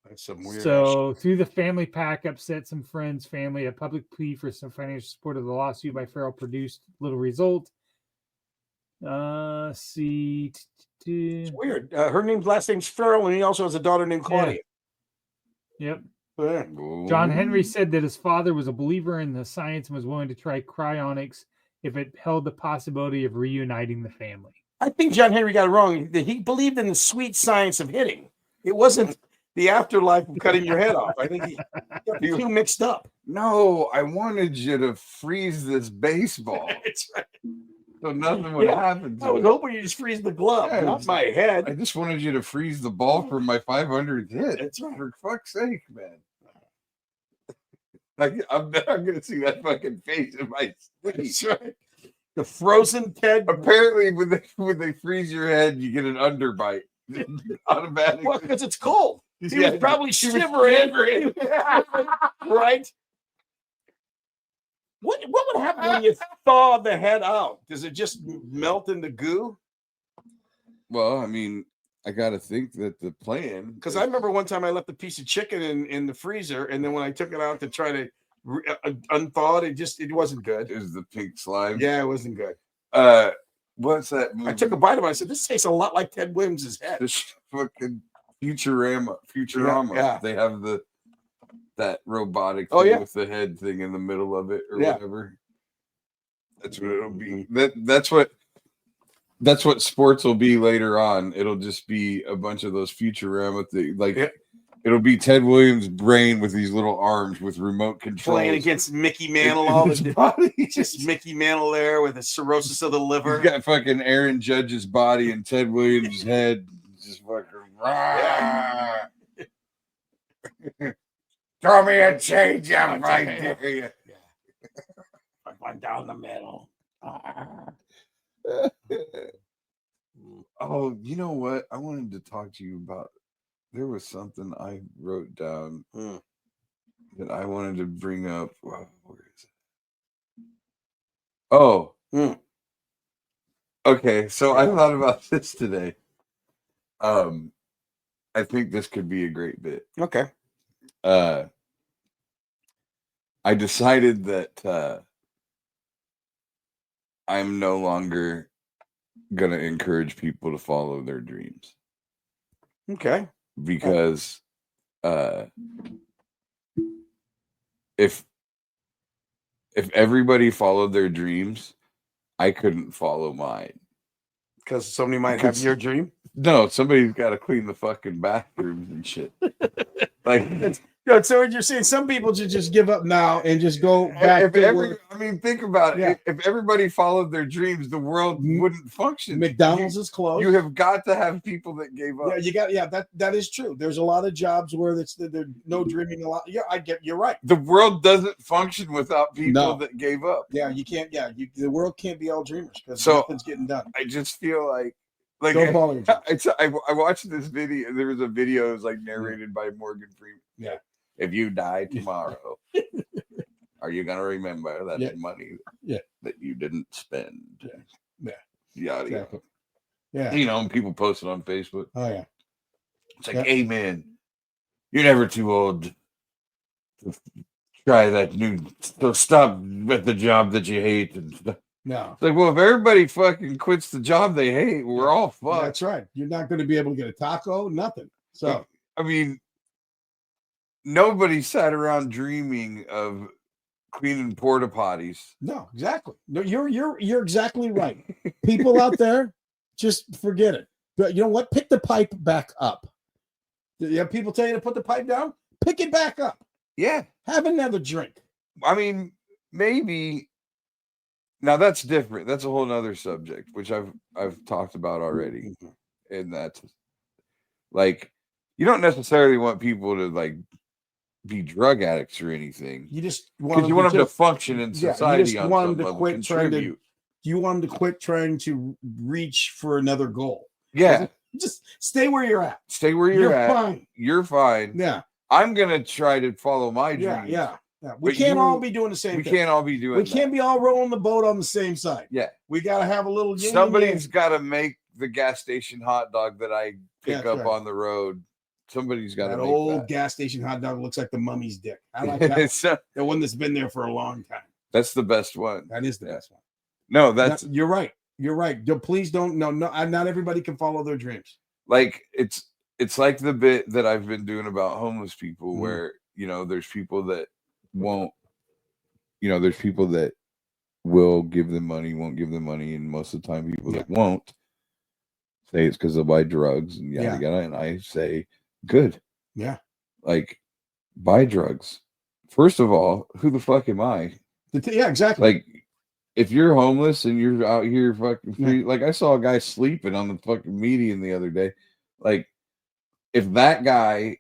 That's some weird. So, through the family pack, upset some friends, family, a public plea for some financial support of the lawsuit by Farrell produced little result. See. It's weird. Her last name's Farrell, and he also has a daughter named Claudia. Yep. Yeah. John Henry said that his father was a believer in the science and was willing to try cryonics if it held the possibility of reuniting the family. I think John Henry got it wrong. He believed in the sweet science of hitting. It wasn't the afterlife of cutting your head off. I think he got the two mixed up. No, I wanted you to freeze this baseball. It's right. So nothing would happen to I was it. hoping you just freeze the glove, Yeah, not my head. I just wanted you to freeze the ball for my 500th hit. That's right. For fuck's sake, man. Like, I'm not going to see that fucking face in my sleep. That's right. The frozen Ted. Apparently, when they freeze your head, you get an underbite automatically. Well, because it's cold. He Yeah, was probably he was shivering. Right? What would happen when you thaw the head out? Does it just melt into goo? Well, I mean, I got to think that the plan. Because I remember one time I left a piece of chicken in the freezer, and then when I took it out to try to unthaw it, it wasn't good. Is the pink slime. Yeah, it wasn't good. What's that movie? I took a bite of it. I said, "This tastes a lot like Ted Williams' head." This fucking Futurama. Yeah. They have that robotic Oh, thing yeah. with the head thing in the middle of it or Yeah. whatever. That's what it'll be. That's what sports will be later on. It'll just be a bunch of those Futurama things. Like it'll be Ted Williams' brain with these little arms with remote controls. Playing against Mickey Mantle all his the body. just Mickey Mantle there with a cirrhosis of the liver. He's got fucking Aaron Judge's body and Ted Williams' head. Just fucking rah. Throw me a change up right there. I went down the middle. Oh, you know what? I wanted to talk to you about. There was something I wrote down that I wanted to bring up. Where is it? Oh. Okay, so I thought about this today. I think this could be a great bit. Okay. I decided that I'm no longer gonna encourage people to follow their dreams. Okay. Because if everybody followed their dreams, I couldn't follow mine. Because somebody might have your dream. No, somebody's got to clean the fucking bathrooms and shit. Like, So what you're saying, some people should just give up now and just go back to work. I mean, think about it. If everybody followed their dreams, the world wouldn't function. McDonald's is closed. You have got to have people that gave up. That is true. There's a lot of jobs where there's no dreaming a lot. Yeah, you're right. The world doesn't function without people that gave up. Yeah, you can't. Yeah, the world can't be all dreamers because nothing's getting done. I just feel like don't follow your dreams. I watched this video. There was a video. It was like narrated by Morgan Freeman. Yeah. If you die tomorrow, are you gonna remember that money that you didn't spend? Yeah. Exactly. Yeah. You know, and people post it on Facebook. Oh yeah. It's like, hey man, you're never too old to try that new. So stop at the job that you hate and stuff. No. It's like, well, if everybody fucking quits the job they hate, we're all fucked. That's right. You're not going to be able to get a taco, nothing. So I mean, nobody sat around dreaming of cleaning porta potties. No, exactly. No, you're exactly right. People out there, just forget it. But you know what? Pick the pipe back up. You have people tell you to put the pipe down. Pick it back up. Yeah. Have another drink. I mean, maybe. Now that's different. That's a whole nother subject, which I've talked about already. And that's like, you don't necessarily want people to like be drug addicts or anything. You just because you want them to function in society. You just on want some them to level, quit trying to. contribute. You want them to quit trying to reach for another goal. Yeah. Just stay where you're at. Stay where you're at. Fine. You're fine. Yeah. I'm gonna try to follow my dreams. Yeah. We can't all be doing the same thing. We can't all be doing We can't be all rolling the boat on the same side. Yeah. We got to have a little. Somebody's got to make the gas station hot dog that I pick up on the road. Somebody's got to make old that. Gas station hot dog looks like the mummy's dick. I like that. The one that's been there for a long time. That's the best one. That is the best one. No, that's you're right. You're right. Please don't. No. Not everybody can follow their dreams. Like it's like the bit that I've been doing about homeless people, where there's people that won't. There's people that will give them money, won't give them money, and most of the time, people that won't say it's because they'll buy drugs and yada yada. And I say, good. Yeah. Like, buy drugs. First of all, who the fuck am I? Yeah, exactly. Like, if you're homeless and you're out here fucking free, like I saw a guy sleeping on the fucking median the other day. Like, if that guy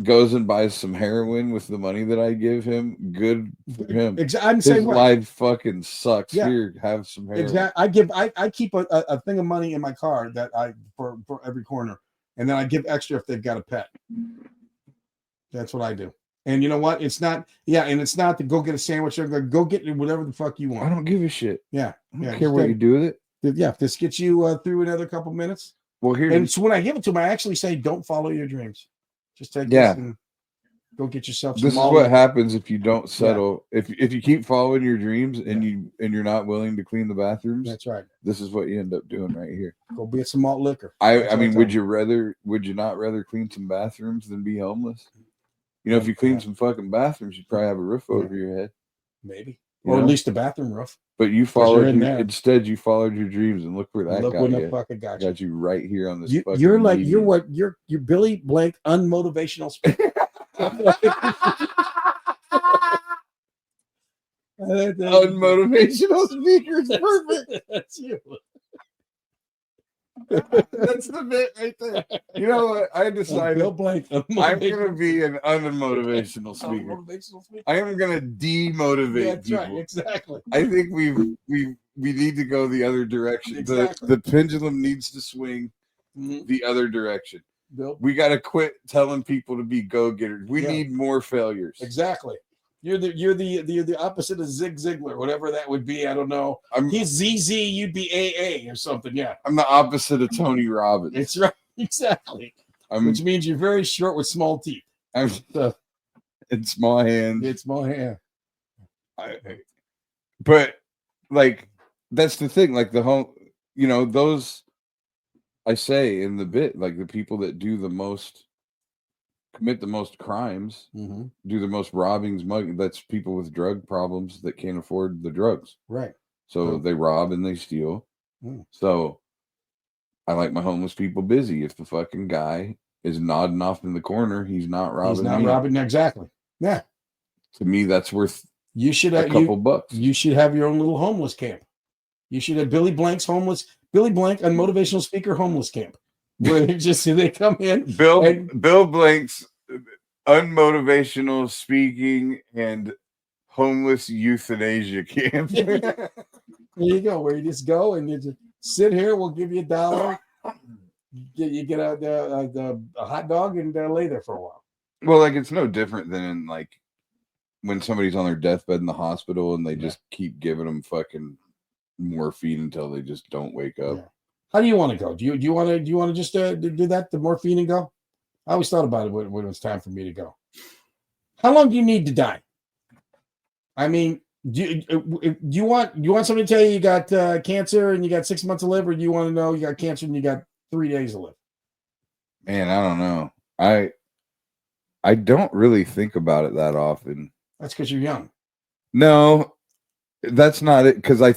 goes and buys some heroin with the money that I give him, good for him. I'm saying his life fucking sucks. Yeah. Here, have some heroin. Exactly. I keep a thing of money in my car that for every corner, and then I give extra if they've got a pet. That's what I do. And you know what? It's not, and it's not to go get a sandwich or go get whatever the fuck you want. I don't give a shit. Yeah. I don't care what you do with it. Yeah. If this gets you through another couple minutes. Well, here. And so when I give it to them, I actually say, don't follow your dreams. Just take this and go get yourself some. This is what happens if you don't settle. Yeah. If you keep following your dreams and you're not willing to clean the bathrooms. That's right. This is what you end up doing right here. Go get some malt liquor. I mean, would you not rather clean some bathrooms than be homeless? If you clean some fucking bathrooms, you probably have a roof over your head. Maybe. Or at least a bathroom roof. But you followed instead you followed your dreams, and look where that got you right here on this. You're like you're Billy Blank unmotivational speaker. Unmotivational speaker is perfect. That's you. That's the bit right there. You know what? I decided Bill Blank, I'm gonna be an unmotivational speaker. I am gonna demotivate That's people. Right, exactly. I think we need to go the other direction. Exactly. The pendulum needs to swing the other direction. Bill. We got to quit telling people to be go-getters. We need more failures. Exactly. You're the opposite of Zig Ziglar, whatever that would be. I don't know. He's ZZ, you'd be AA or something. Yeah. I'm the opposite of Tony Robbins. That's right. Exactly. Which means you're very short with small teeth. And small hands. It's small hand. But like that's the thing. Like the home, those I say in the bit, like the people that do the most. Commit the most crimes, do the most robbings, mugging. That's people with drug problems that can't afford the drugs. Right. So they rob and they steal. So I like my homeless people busy. If the fucking guy is nodding off in the corner, he's not robbing. He's not robbing. Exactly. Yeah. To me, that's worth a couple bucks. You should have your own little homeless camp. You should have Billy Blank, unmotivational speaker homeless camp. Where they come in. Bill Blank's unmotivational speaking and homeless euthanasia camp. There you go. Where you just go and you just sit here. We'll give you $1. You get a hot dog and lay there for a while. Well, like it's no different than like when somebody's on their deathbed in the hospital and they just keep giving them fucking morphine until they just don't wake up. Yeah. How do you want to go? Do you want to just do that, the morphine, and go? I always thought about it when it was time for me to go. How long do you need to die? I mean, do you want somebody to tell you got cancer and you got 6 months to live, or do you want to know you got cancer and you got 3 days to live? Man, I don't know. I don't really think about it that often. That's because you're young. No, that's not it. Because I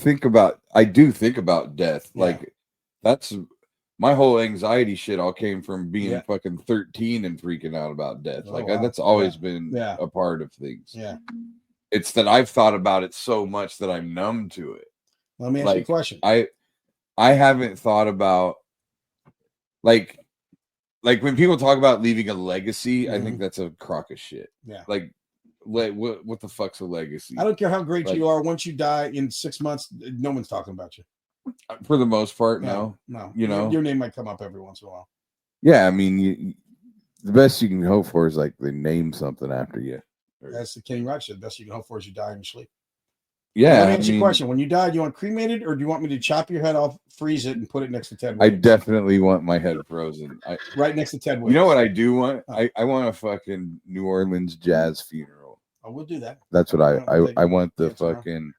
do think about death. Yeah. Like. my whole anxiety shit all came from being Yeah. fucking 13 and freaking out about death. Oh, Like wow. that's always been Yeah. a part of things. Yeah. It's that I've thought about it so much that I'm numb to it. Let me ask you a question. I haven't thought about like when people talk about leaving a legacy, I think that's a crock of shit. Yeah. Like what the fuck's a legacy? I don't care how great Like- you are. Once you die in 6 months, no one's talking about you. For the most part, No. You know? your name might come up every once in a while. Yeah, I mean, the best you can hope for is like they name something after you. That's the King Rock said. Best you can hope for is you die in your sleep. Yeah, Let me ask you a question. When you die, do you want cremated or do you want me to chop your head off, freeze it, and put it next to Ted I Williams? definitely want my head frozen. Right next to Ted Williams. You know what I do want? I want a fucking New Orleans jazz funeral. Oh, we'll do that. That's what I want the dance around. fucking.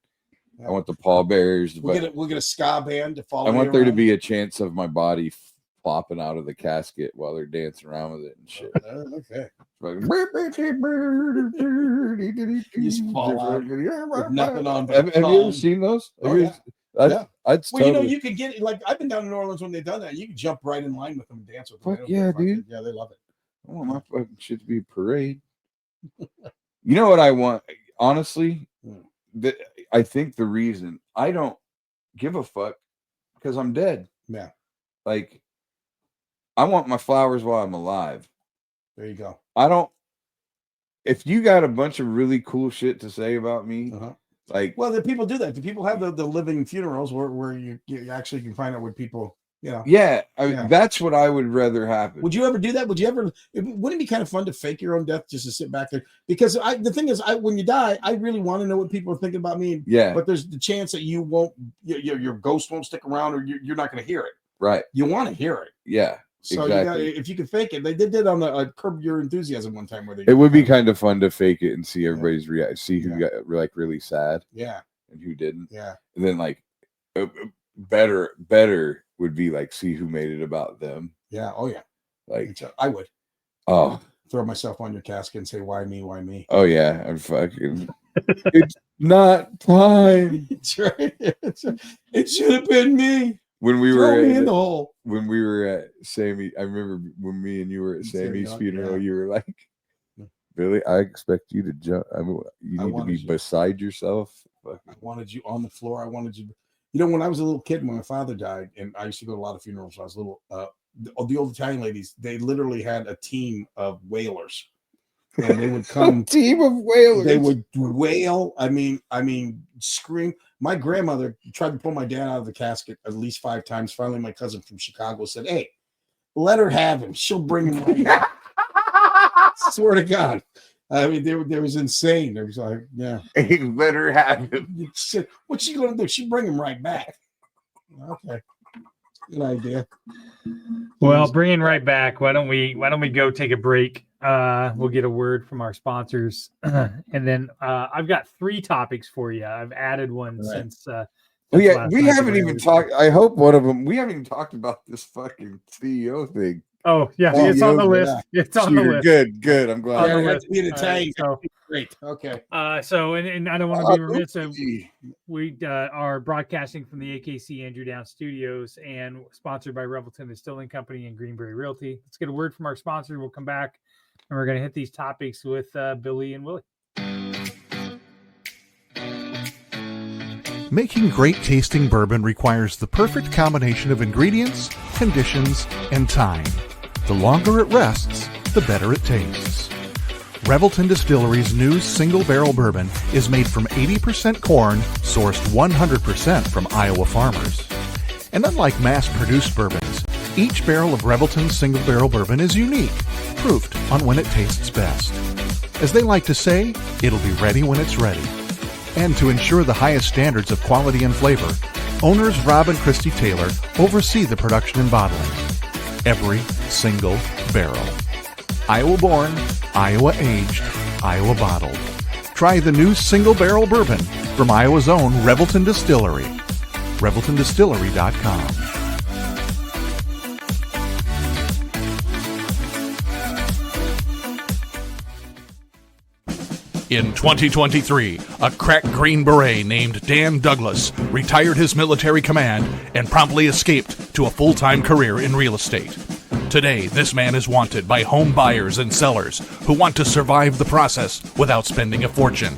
Yeah. I want the pallbearers. We'll get a ska band to follow. I want you there to around. be a chance of my body flopping out of the casket while they're dancing around with it and shit. Okay. Just fall out with nothing on. Have you ever seen those? Oh, yeah. I'd Well, totally. you could get like I've been down in New Orleans when they've done that. You can jump right in line with them and dance with them. Fuck yeah, dude. Yeah, they love it. I want my fucking shit to be a parade. You know what I want? Honestly, I think the reason I don't give a fuck because I'm dead. Yeah. Like, I want my flowers while I'm alive. There you go. I don't. If you got a bunch of really cool shit to say about me, like, well, the people do that. The people have the living funerals where you actually can find out what people. Yeah, that's what I would rather happen. Would you ever do that? Wouldn't it be kind of fun to fake your own death just to sit back there? Because the thing is, when you die, I really want to know what people are thinking about me. Yeah. But there's the chance that you won't, your ghost won't stick around, or you're not going to hear it. Right. You want to hear it. Yeah. So exactly. if you can fake it, they did that on the Curb Your Enthusiasm one time where they. It would be kind of fun to fake it and see everybody's reaction, see who got like really sad, and who didn't. Yeah. And then like, better would be like see who made it about them. Yeah. Oh yeah. Like I would. Oh. Throw myself on your casket and say, "Why me? Why me?" Oh yeah, I'm fucking. It's not time. That's right. It should have been me. When we Throw were me in the hole. When we were at Sammy, I remember when me and you were at Sammy's funeral. You were like, "Billy, I expect you to jump. I mean, you need to be beside yourself." I wanted you on the floor. I wanted you. You know, when I was a little kid, when my father died, and I used to go to a lot of funerals when I was little. The old Italian ladies, they literally had a team of wailers, and they would come. A team of wailers. They would wail. I mean, scream. My grandmother tried to pull my dad out of the casket at least 5 times. Finally, my cousin from Chicago said, "Hey, let her have him. She'll bring him right back." Swear to God. I mean, they was insane. They was like, yeah. Hey, let her have him. What's she gonna do? She bring him right back. Okay. Good idea. Well, bringing right back. Why don't we go take a break? We'll get a word from our sponsors, and then I've got 3 topics for you. I've added one since. We haven't even talked. I hope one of them. We haven't even talked about this fucking CEO thing. Oh yeah, it's on the list. It's on the list. Good. I'm glad. Yeah, that's be an Italian. Great. Okay. So and I don't want to be remiss. So we are broadcasting from the AKC Andrew Down Studios and sponsored by Revelton Distilling Company and Greenberry Realty. Let's get a word from our sponsor. We'll come back and we're going to hit these topics with Billy and Willie. Making great tasting bourbon requires the perfect combination of ingredients, conditions, and time. The longer it rests, the better it tastes. Revelton Distillery's new single barrel bourbon is made from 80% corn, sourced 100% from Iowa farmers. And unlike mass-produced bourbons, each barrel of Revelton's single barrel bourbon is unique, proofed on when it tastes best. As they like to say, it'll be ready when it's ready. And to ensure the highest standards of quality and flavor, owners Rob and Christy Taylor oversee the production and bottling. Every single barrel. Iowa born, Iowa aged, Iowa bottled. Try the new single barrel bourbon from Iowa's own Revelton Distillery. ReveltonDistillery.com. In 2023, a crack Green Beret named Dan Douglas retired his military command and promptly escaped to a full-time career in real estate. Today, this man is wanted by home buyers and sellers who want to survive the process without spending a fortune.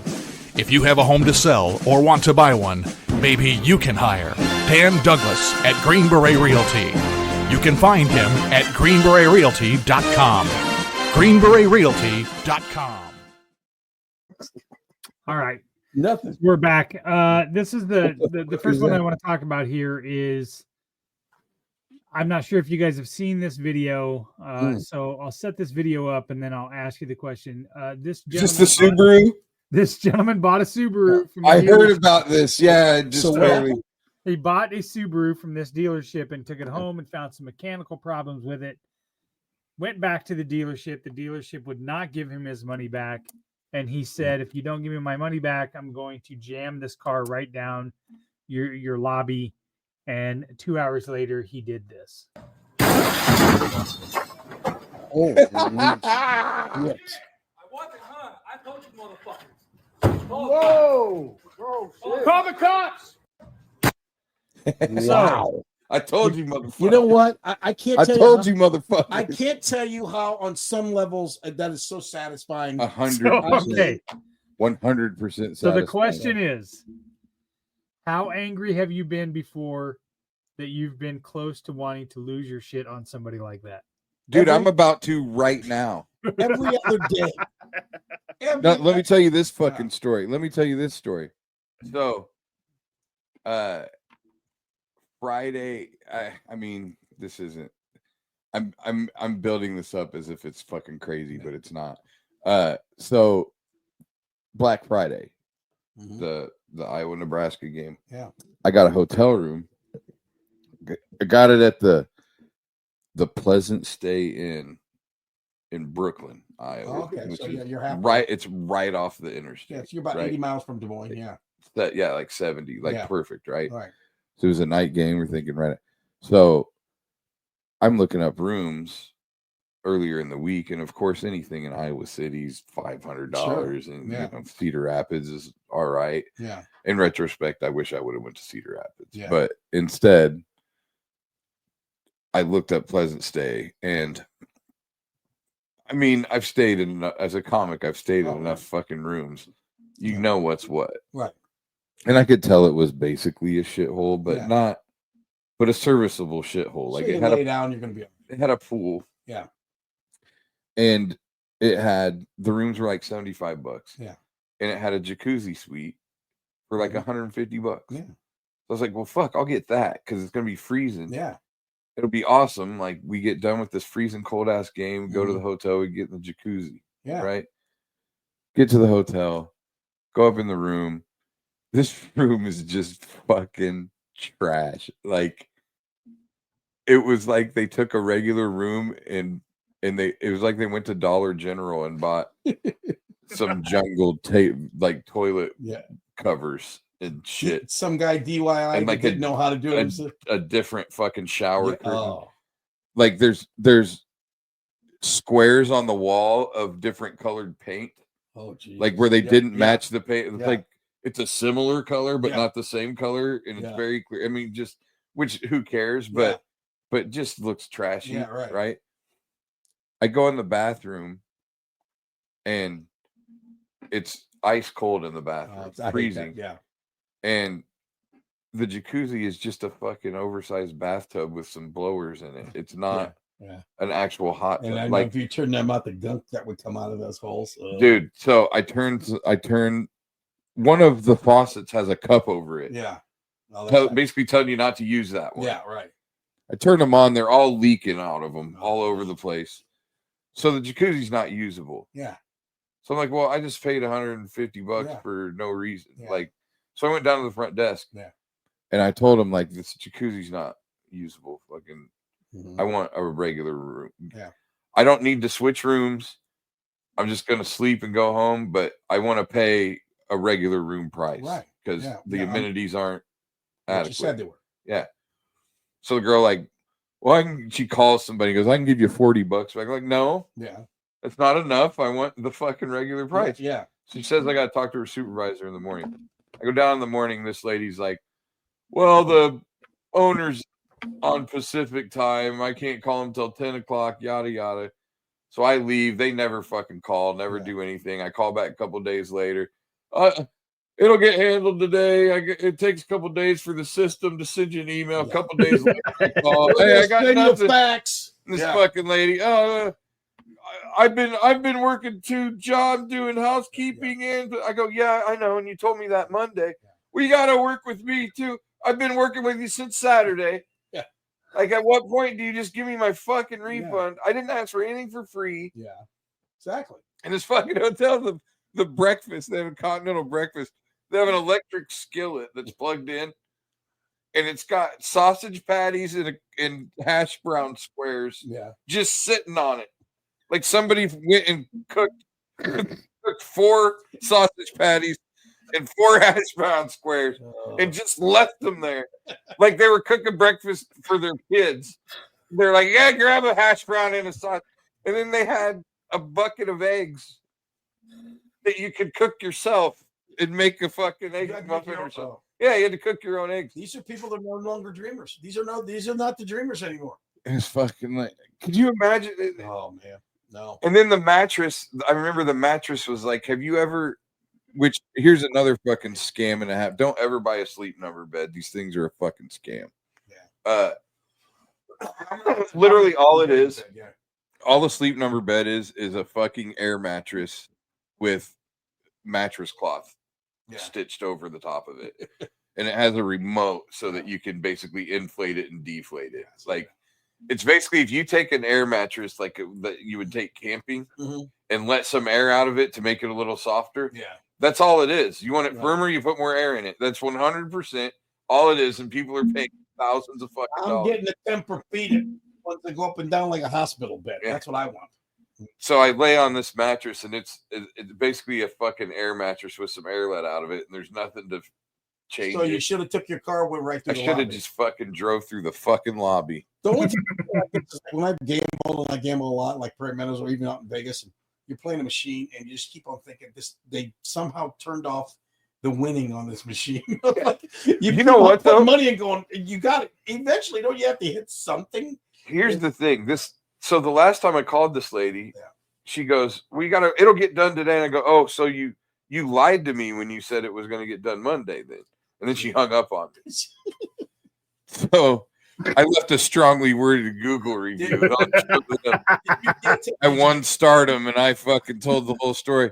If you have a home to sell or want to buy one, maybe you can hire Dan Douglas at Green Beret Realty. You can find him at greenberetrealty.com. greenberetrealty.com. All right. Nothing. We're back. This is the first one I want to talk about here is, I'm not sure if you guys have seen this video. So I'll set this video up and then I'll ask you the question. Is this the Subaru? This gentleman bought a Subaru. From I heard about this. Yeah, just barely. He bought a Subaru from this dealership and took it home and found some mechanical problems with it. Went back to the dealership. The dealership would not give him his money back. And he said, if you don't give me my money back, I'm going to jam this car right down your lobby. And 2 hours later, he did this. Oh, I wasn't, huh? I told you, motherfuckers. whoa! Whoa! Call the cops! Wow! I told you, motherfucker. You know what? I can't. I tell told you, you, motherfucker. I can't tell you how, on some levels, that is so satisfying. 100%. Okay. 100%. So the question is, how angry have you been before that you've been close to wanting to lose your shit on somebody like that? Dude, I'm about to right now. Every other day. Now, let me tell you this fucking story. Let me tell you this story. So, Friday, I mean, this isn't. I'm building this up as if it's fucking crazy, but it's not. So, Black Friday, the Iowa Nebraska game. Yeah, I got a hotel room. I got it at the Pleasant Stay Inn in Brooklyn, Iowa. okay, so you're happy. Right. It's right off the interstate. Yeah, so you're about 80 miles from Des Moines. Yeah, Yeah, like 70, like perfect, right? right. So it was a night game. We're thinking, right. So I'm looking up rooms earlier in the week, and of course, anything in Iowa City's $500, Sure. and Yeah. Cedar Rapids is all right. Yeah, In retrospect, I wish I would have went to Cedar Rapids, Yeah. but instead, I looked up Pleasant Stay, and I mean, I've stayed in as a comic. I've stayed in enough fucking rooms. You know what's what, right. and I could tell it was basically a shithole, but Yeah. but a serviceable shithole. Like so it you had lay a down, you're gonna be. it had a pool. Yeah. And it had the rooms were like $75. Yeah. And it had a jacuzzi suite for like $150. Yeah. So I was like, well, fuck, I'll get that because it's gonna be freezing. Yeah. It'll be awesome. Like we get done with this freezing cold ass game, go to the hotel, we get in the jacuzzi. Yeah. Right. Get to the hotel, go up in the room. This room is just fucking trash. Like it was like they took a regular room and it was like they went to Dollar General and bought some jungle tape like toilet covers and shit. Some guy DIY and like didn't know how to do it. A different fucking shower curtain. Oh. Like there's squares on the wall of different colored paint. Oh, geez. Like where they didn't match the paint. It's Yeah. like it's a similar color, but not the same color, and it's very clear. I mean, just which who cares? But just looks trashy. Yeah, right. Right. I go in the bathroom, and it's ice cold in the bathroom, I hate freezing. that, yeah. And the jacuzzi is just a fucking oversized bathtub with some blowers in it. It's not an actual hot tub. And I know like if you turn them out, the gunk that would come out of those holes. dude, so I turned one of the faucets has a cup over it. Yeah. Basically telling you not to use that one. Yeah, right. I turned them on, they're all leaking out of them all over the place. So the jacuzzi's not usable. Yeah. So I'm like, well, I just paid $150 for no reason. Yeah. Like, so I went down to the front desk. Yeah. And I told him, like, this jacuzzi's not usable. Fucking, I want a regular room. Yeah. I don't need to switch rooms. I'm just going to sleep and go home, but I want to pay a regular room price. Right. Because the amenities aren't adequate. You said they were. Yeah. So the girl, like, well, she calls somebody, goes, I can give you $40. I'm like, no. Yeah. That's not enough. I want the fucking regular price. Yeah. She says I got to talk to her supervisor in the morning. I go down in the morning. This lady's like, well, the owner's on Pacific time. I can't call him till 10 o'clock, yada, yada. So I leave. They never fucking call, never do anything. I call back a couple days later. It'll get handled today. It takes a couple days for the system to send you an email. A couple days later, I call. Hey, I got nothing. Facts. This fucking lady. I've been working 2 jobs doing housekeeping, and I go, yeah, I know. And you told me that Monday. Well, you got to work with me too. I've been working with you since Saturday. Yeah. Like, at what point do you just give me my fucking refund? I didn't ask for anything for free. Yeah. Exactly. And this fucking hotel, the breakfast, they have a continental breakfast. They have an electric skillet that's plugged in, and it's got sausage patties and hash brown squares just sitting on it. Like somebody went and cooked 4 sausage patties and 4 hash brown squares and just left them there. Like they were cooking breakfast for their kids. They're like, yeah, grab a hash brown and a sausage. And then they had a bucket of eggs that you could cook yourself and make a fucking egg muffin or something. Yeah, you had to cook your own eggs. These are people that are no longer dreamers. These are not the dreamers anymore. It's fucking like, could you imagine it? Oh man, no. And then the mattress, I remember the mattress was like, have you ever, which here's another fucking scam and a half. Don't ever buy a sleep number bed. These things are a fucking scam. Yeah. Literally all it is, all the sleep number bed is a fucking air mattress with mattress cloth stitched over the top of it. And it has a remote so that you can basically inflate it and deflate it. Like, it's basically if you take an air mattress like that you would take camping and let some air out of it to make it a little softer. Yeah. That's all it is. You want it firmer, you put more air in it. That's 100% all it is. And people are paying thousands of fucking dollars. I'm getting a Tempur-Pedic once they go up and down like a hospital bed. Yeah. That's what I want. So I lay on this mattress, and it's basically a fucking air mattress with some air let out of it, and there's nothing to change. So you should have took your car, went right through the lobby. I should have just fucking drove through the fucking lobby. The only thing when I gamble, and I gamble a lot, like Prairie Meadows or even out in Vegas, and you're playing a machine, and you just keep on thinking they somehow turned off the winning on this machine. Like, you know what? Though, money and going, you got it. Eventually, don't you have to hit something? Here's the thing. So the last time I called this lady, she goes, it'll get done today. And I go, oh, so you lied to me when you said it was going to get done Monday then. And then she hung up on me. So I left a strongly worded Google review. I won stardom and I fucking told the whole story.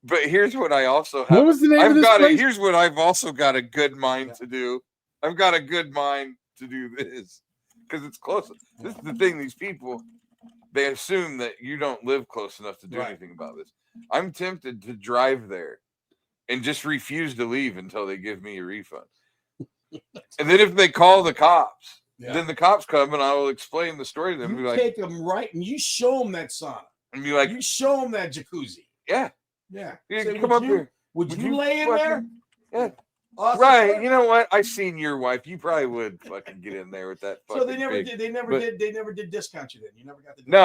But here's what I also have. What was the name of this place? Here's what I've also got a good mind to do. I've got a good mind to do this. Because it's close. This is the thing. These people, they assume that you don't live close enough to do anything about this. I'm tempted to drive there and just refuse to leave until they give me a refund. And then if they call the cops, then the cops come and I will explain the story to them. You take them right and you show them that sauna. And be like, you show them that jacuzzi. Yeah. Yeah. Say, come up here. Would you lay in there? Yeah. Awesome. Right, you know what? I've seen your wife. You probably would fucking get in there with that. So they never did. They never did discount you. Then you never got the. No,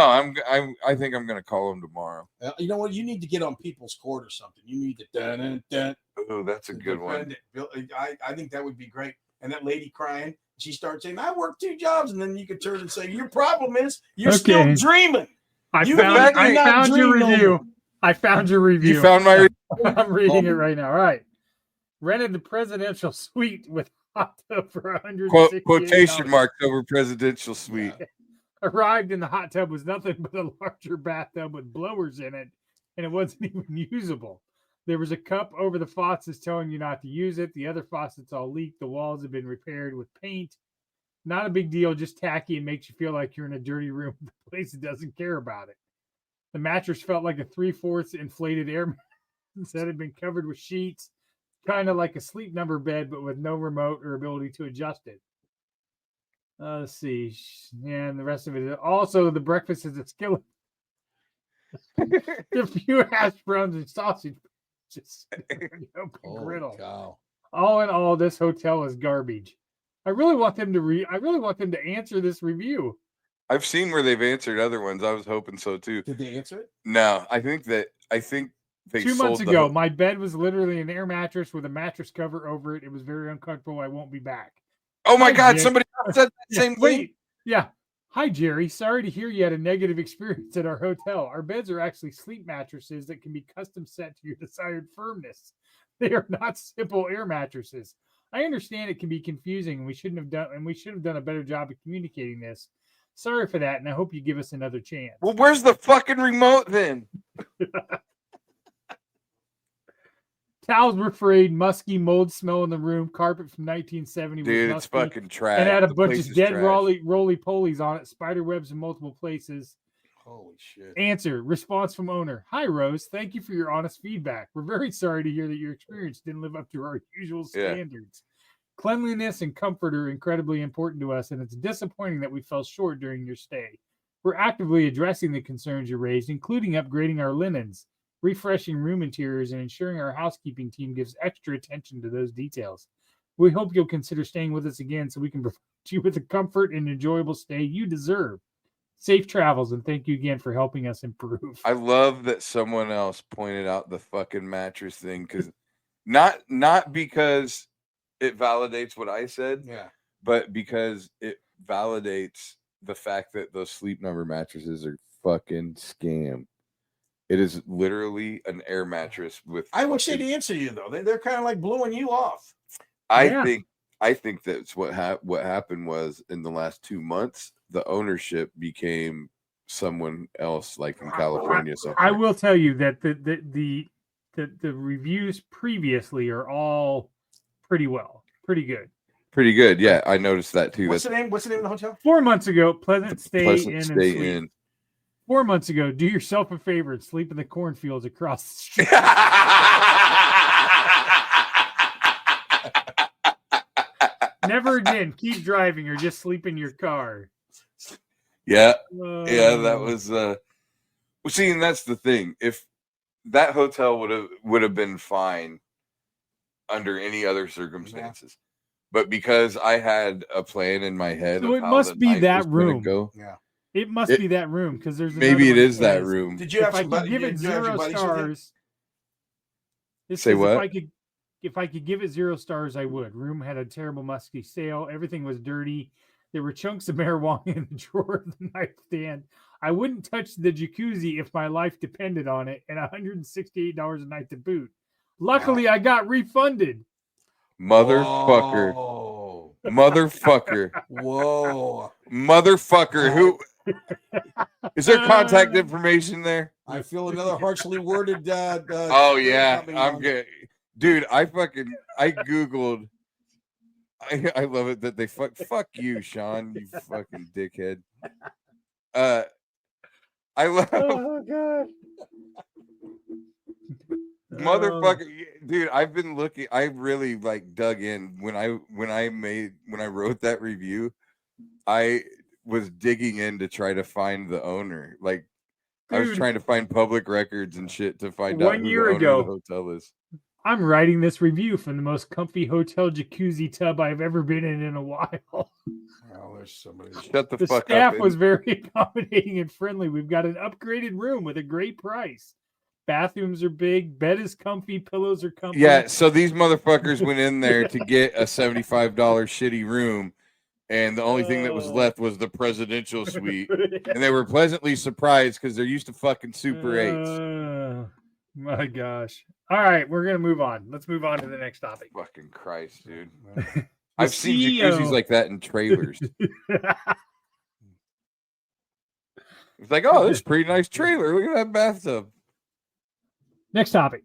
I think I'm gonna call him tomorrow. You know what? You need to get on People's Court or something. You need to. Oh, that's a good one. I think that would be great. And that lady crying, she starts saying, "I work 2 jobs," and then you could turn and say, "Your problem is you're still dreaming." I found your review. I found your review. You found my review. I'm reading it right now. All right. Rented the presidential suite with hot tub for $160. Quotation marks over presidential suite. Arrived in the hot tub was nothing but a larger bathtub with blowers in it, and it wasn't even usable. There was a cup over the faucets telling you not to use it. The other faucets all leaked. The walls have been repaired with paint. Not a big deal, just tacky and makes you feel like you're in a dirty room with a place that doesn't care about it. The mattress felt like a 3/4 inflated air mattress that had been covered with sheets. Kind of like a sleep number bed, but with no remote or ability to adjust it. Let's see. And the rest of it. Also, the breakfast is a skillet. A few hash browns and sausage. Just griddle. Cow. All in all, this hotel is garbage. I really want them to answer this review. I've seen where they've answered other ones. I was hoping so too. Did they answer it? No, I think they 2 months sold the ago, my bed was literally an air mattress with a mattress cover over it. It was very uncomfortable. I won't be back. Oh my Hi, God! Jerry. Somebody said that Yeah, same thing. wait. Yeah. Hi, Jerry. Sorry to hear you had a negative experience at our hotel. Our beds are actually sleep mattresses that can be custom set to your desired firmness. They are not simple air mattresses. I understand it can be confusing, and we should have done a better job of communicating this. Sorry for that, and I hope you give us another chance. Well, where's the fucking remote then? Towels were frayed, musky mold smell in the room, carpet from 1970 Dude, was it's musky, fucking trash. and had a The bunch place of is dead trash. roly-polies on it, spider webs in multiple places. Holy shit. Answer, response from owner. Hi, Rose. Thank you for your honest feedback. We're very sorry to hear that your experience didn't live up to our usual standards. Cleanliness and comfort are incredibly important to us, and it's disappointing that we fell short during your stay. We're actively addressing the concerns you raised, including upgrading our linens, refreshing room interiors, and ensuring our housekeeping team gives extra attention to those details. We hope you'll consider staying with us again so we can provide you with the comfort and enjoyable stay you deserve. Safe travels, and thank you again for helping us improve. I love that someone else pointed out the fucking mattress thing, because not because it validates what I said, but because it validates the fact that those Sleep Number mattresses are fucking scam. It is literally an air mattress with. I wish they'd answer you though. They're kind of like blowing you off. I think that's what happened was in the last 2 months, the ownership became someone else, like in California. I will tell you that the reviews previously are all pretty good. Pretty good, yeah. I noticed that too. What's the name of the hotel? 4 months ago, Pleasant Stay Pleasant Inn Stay and Sleep. Inn. 4 months ago, do yourself a favor and sleep in the cornfields across the street. Never again. Keep driving or just sleep in your car. Yeah, that was. Well, see, and that's the thing. If that hotel would have been fine under any other circumstances, but because I had a plan in my head, so of it how must the be night that was gonna room. Go, It must be that room because there's maybe it is that room. Did you have if I somebody? could give it did you have your 0 buddies with you? stars? This Say is what? If I could give it 0 stars, I would. Room had a terrible musky smell. Everything was dirty. There were chunks of marijuana in the drawer of the nightstand. I wouldn't touch the jacuzzi if my life depended on it, and $168 a night to boot. Luckily, I got refunded. Motherfucker. Whoa. Motherfucker. Whoa. Motherfucker. Who is there contact information there? I feel another harshly worded. Oh yeah, coming I'm on. good, dude. I googled. I love it that they fuck you, Sean. You fucking dickhead. I love. Oh god. Motherfucker, dude, I've been looking. I really dug in when I wrote that review. I was digging in to try to find the owner. I was trying to find public records and shit to find out 1 who year the owner ago, of the hotel is. I'm writing this review from the most comfy hotel jacuzzi tub I've ever been in a while. Oh, there's somebody. Shut the fuck up. The staff was very accommodating and friendly. We've got an upgraded room with a great price. Bathrooms are big. Bed is comfy. Pillows are comfy. Yeah, so these motherfuckers went in there to get a $75 shitty room, and the only thing that was left was the presidential suite. And they were pleasantly surprised because they're used to fucking Super 8s. My gosh. All right, we're going to move on. Let's move on to the next topic. Fucking Christ, dude. I've seen jacuzzis like that in trailers. It's like, oh, this is a pretty nice trailer. Look at that bathtub. Next topic.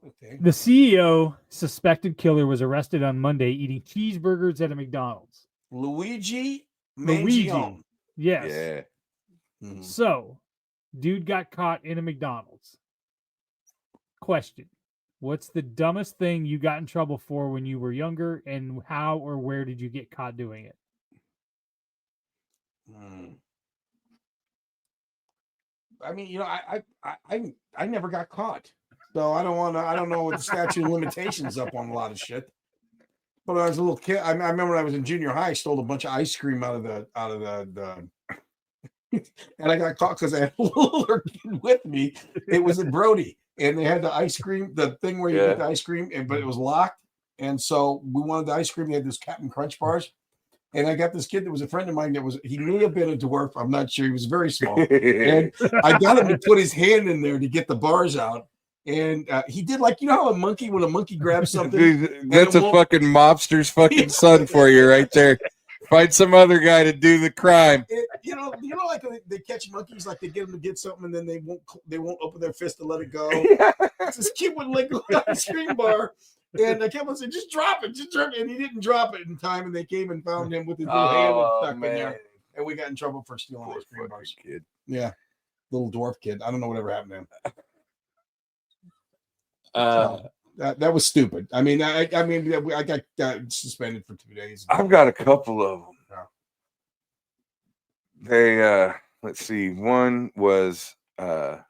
Okay. The CEO, suspected killer, was arrested on Monday eating cheeseburgers at a McDonald's. Luigi Luigi. Mangione. Yes. Yeah. Mhm. So, dude got caught in a McDonald's. Question. What's the dumbest thing you got in trouble for when you were younger, and how or where did you get caught doing it? I mean, I never got caught, so I don't know what the statute of limitations up on a lot of shit. But when I was a little kid, I remember when I was in junior high, I stole a bunch of ice cream out of the and I got caught because I had a little kid with me. It was a Brody. and they had the ice cream, the thing where you get the ice cream, but it was locked. And so we wanted the ice cream. They had this Captain Crunch bars. And I got this kid that was a friend of mine he may have been a dwarf. I'm not sure. He was very small. And I got him to put his hand in there to get the bars out. And he did like, you know how when a monkey grabs something? Dude, that's a fucking mobster's fucking son for you right there. Find some other guy to do the crime. You know, like they catch monkeys, like they get them to get something, and then they won't open their fist to let it go. This kid would lick the ice cream bar. And I kept on saying, just drop it. And he didn't drop it in time. And they came and found him with his little hand stuck in there. And we got in trouble for stealing ice cream bars. Kid. Yeah. Little dwarf kid. I don't know whatever happened to him. That was stupid. I mean, I got suspended for 2 days. I've got a couple of them. Yeah. They, let's see. One was I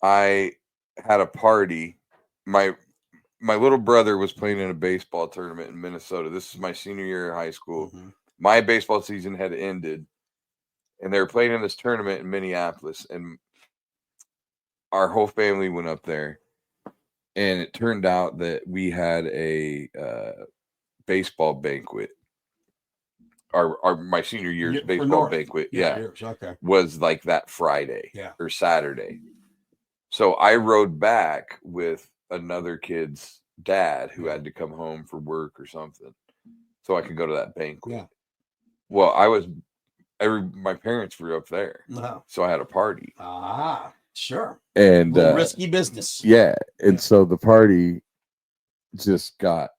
had a party. My little brother was playing in a baseball tournament in Minnesota. This is my senior year of high school. Mm-hmm. My baseball season had ended, and they were playing in this tournament in Minneapolis, and our whole family went up there, and it turned out that we had a baseball banquet. My senior year's baseball banquet, okay, was like that Friday or Saturday. So I rode back with another kid's dad who had to come home for work or something, so I could go to that banquet. Yeah. Well, my parents were up there, so I had a party. Sure. And risky business. Yeah, and so the party just got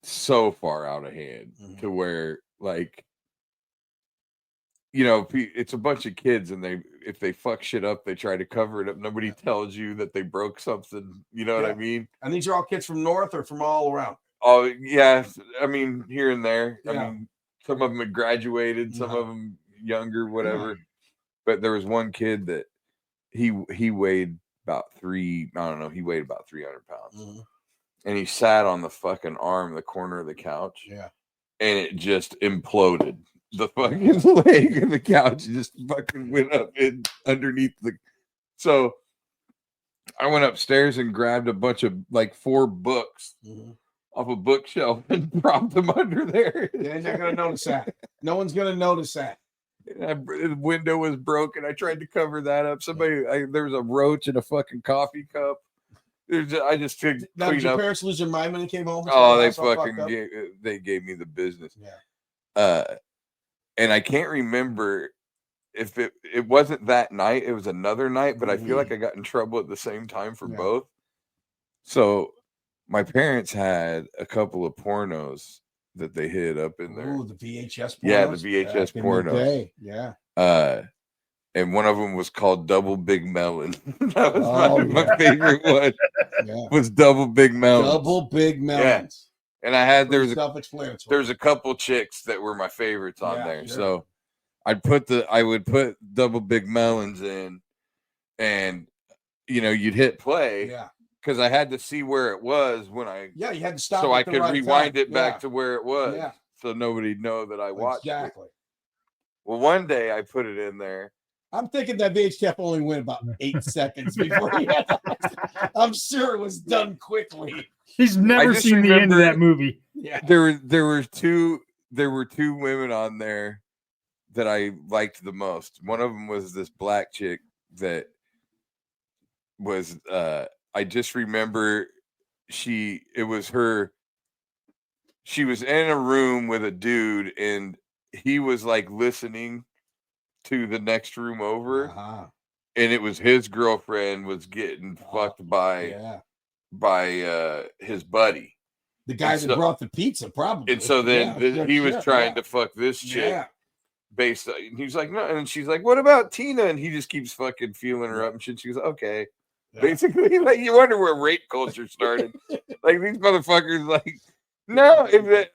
so far out of hand to where, like, you know, it's a bunch of kids, and if they fuck shit up, they try to cover it up. Nobody tells you that they broke something. You know what I mean? And these are all kids from North or from all around? Oh, yeah. I mean, here and there. Yeah. I mean, some of them had graduated, some of them younger, whatever. But there was one kid that he weighed about he weighed about 300 pounds. And he sat on the fucking the corner of the couch. Yeah. And it just imploded. The fucking leg of the couch just fucking went up in underneath so I went upstairs and grabbed a bunch of 4 books off a bookshelf and propped them under there. They're not gonna notice that. No one's gonna notice that. The window was broken. I tried to cover that up. There was a roach in a fucking coffee cup. I just figured. Now, did your parents lose their mind when they came home? Oh, they gave me the business. Yeah. And I can't remember if it wasn't that night, it was another night, but I feel like I got in trouble at the same time for both. So my parents had a couple of pornos that they hid up in there. Oh, the VHS pornos? Yeah, the VHS pornos. Yeah. And one of them was called Double Big Melon. That was my favorite one. Yeah. Was Double Big Melon. Double Big Melons. And I had there's a couple chicks that were my favorites on there. Sure. So I would put Double Big Melons in, and you'd hit play. Yeah. Because I had to see where it was when you had to stop so I could rewind it back to where it was. Yeah. So nobody'd know that I watched it. Well, one day I put it in there. I'm thinking that VHF only went about 8 seconds before he had to, I'm sure it was done quickly. He's never seen the end of that movie. Yeah. There were two women on there that I liked the most. One of them was this black chick that was I just remember she was in a room with a dude, and he was like listening to the next room over, and it was his girlfriend was getting fucked by his buddy, the guy that brought the pizza, probably. And so then he was trying to fuck this chick based on, and he's like, no, and she's like, what about Tina? And he just keeps fucking feeling her up and shit. She goes, okay. Basically, like, you wonder where rape culture started. Like, these motherfuckers, like, no,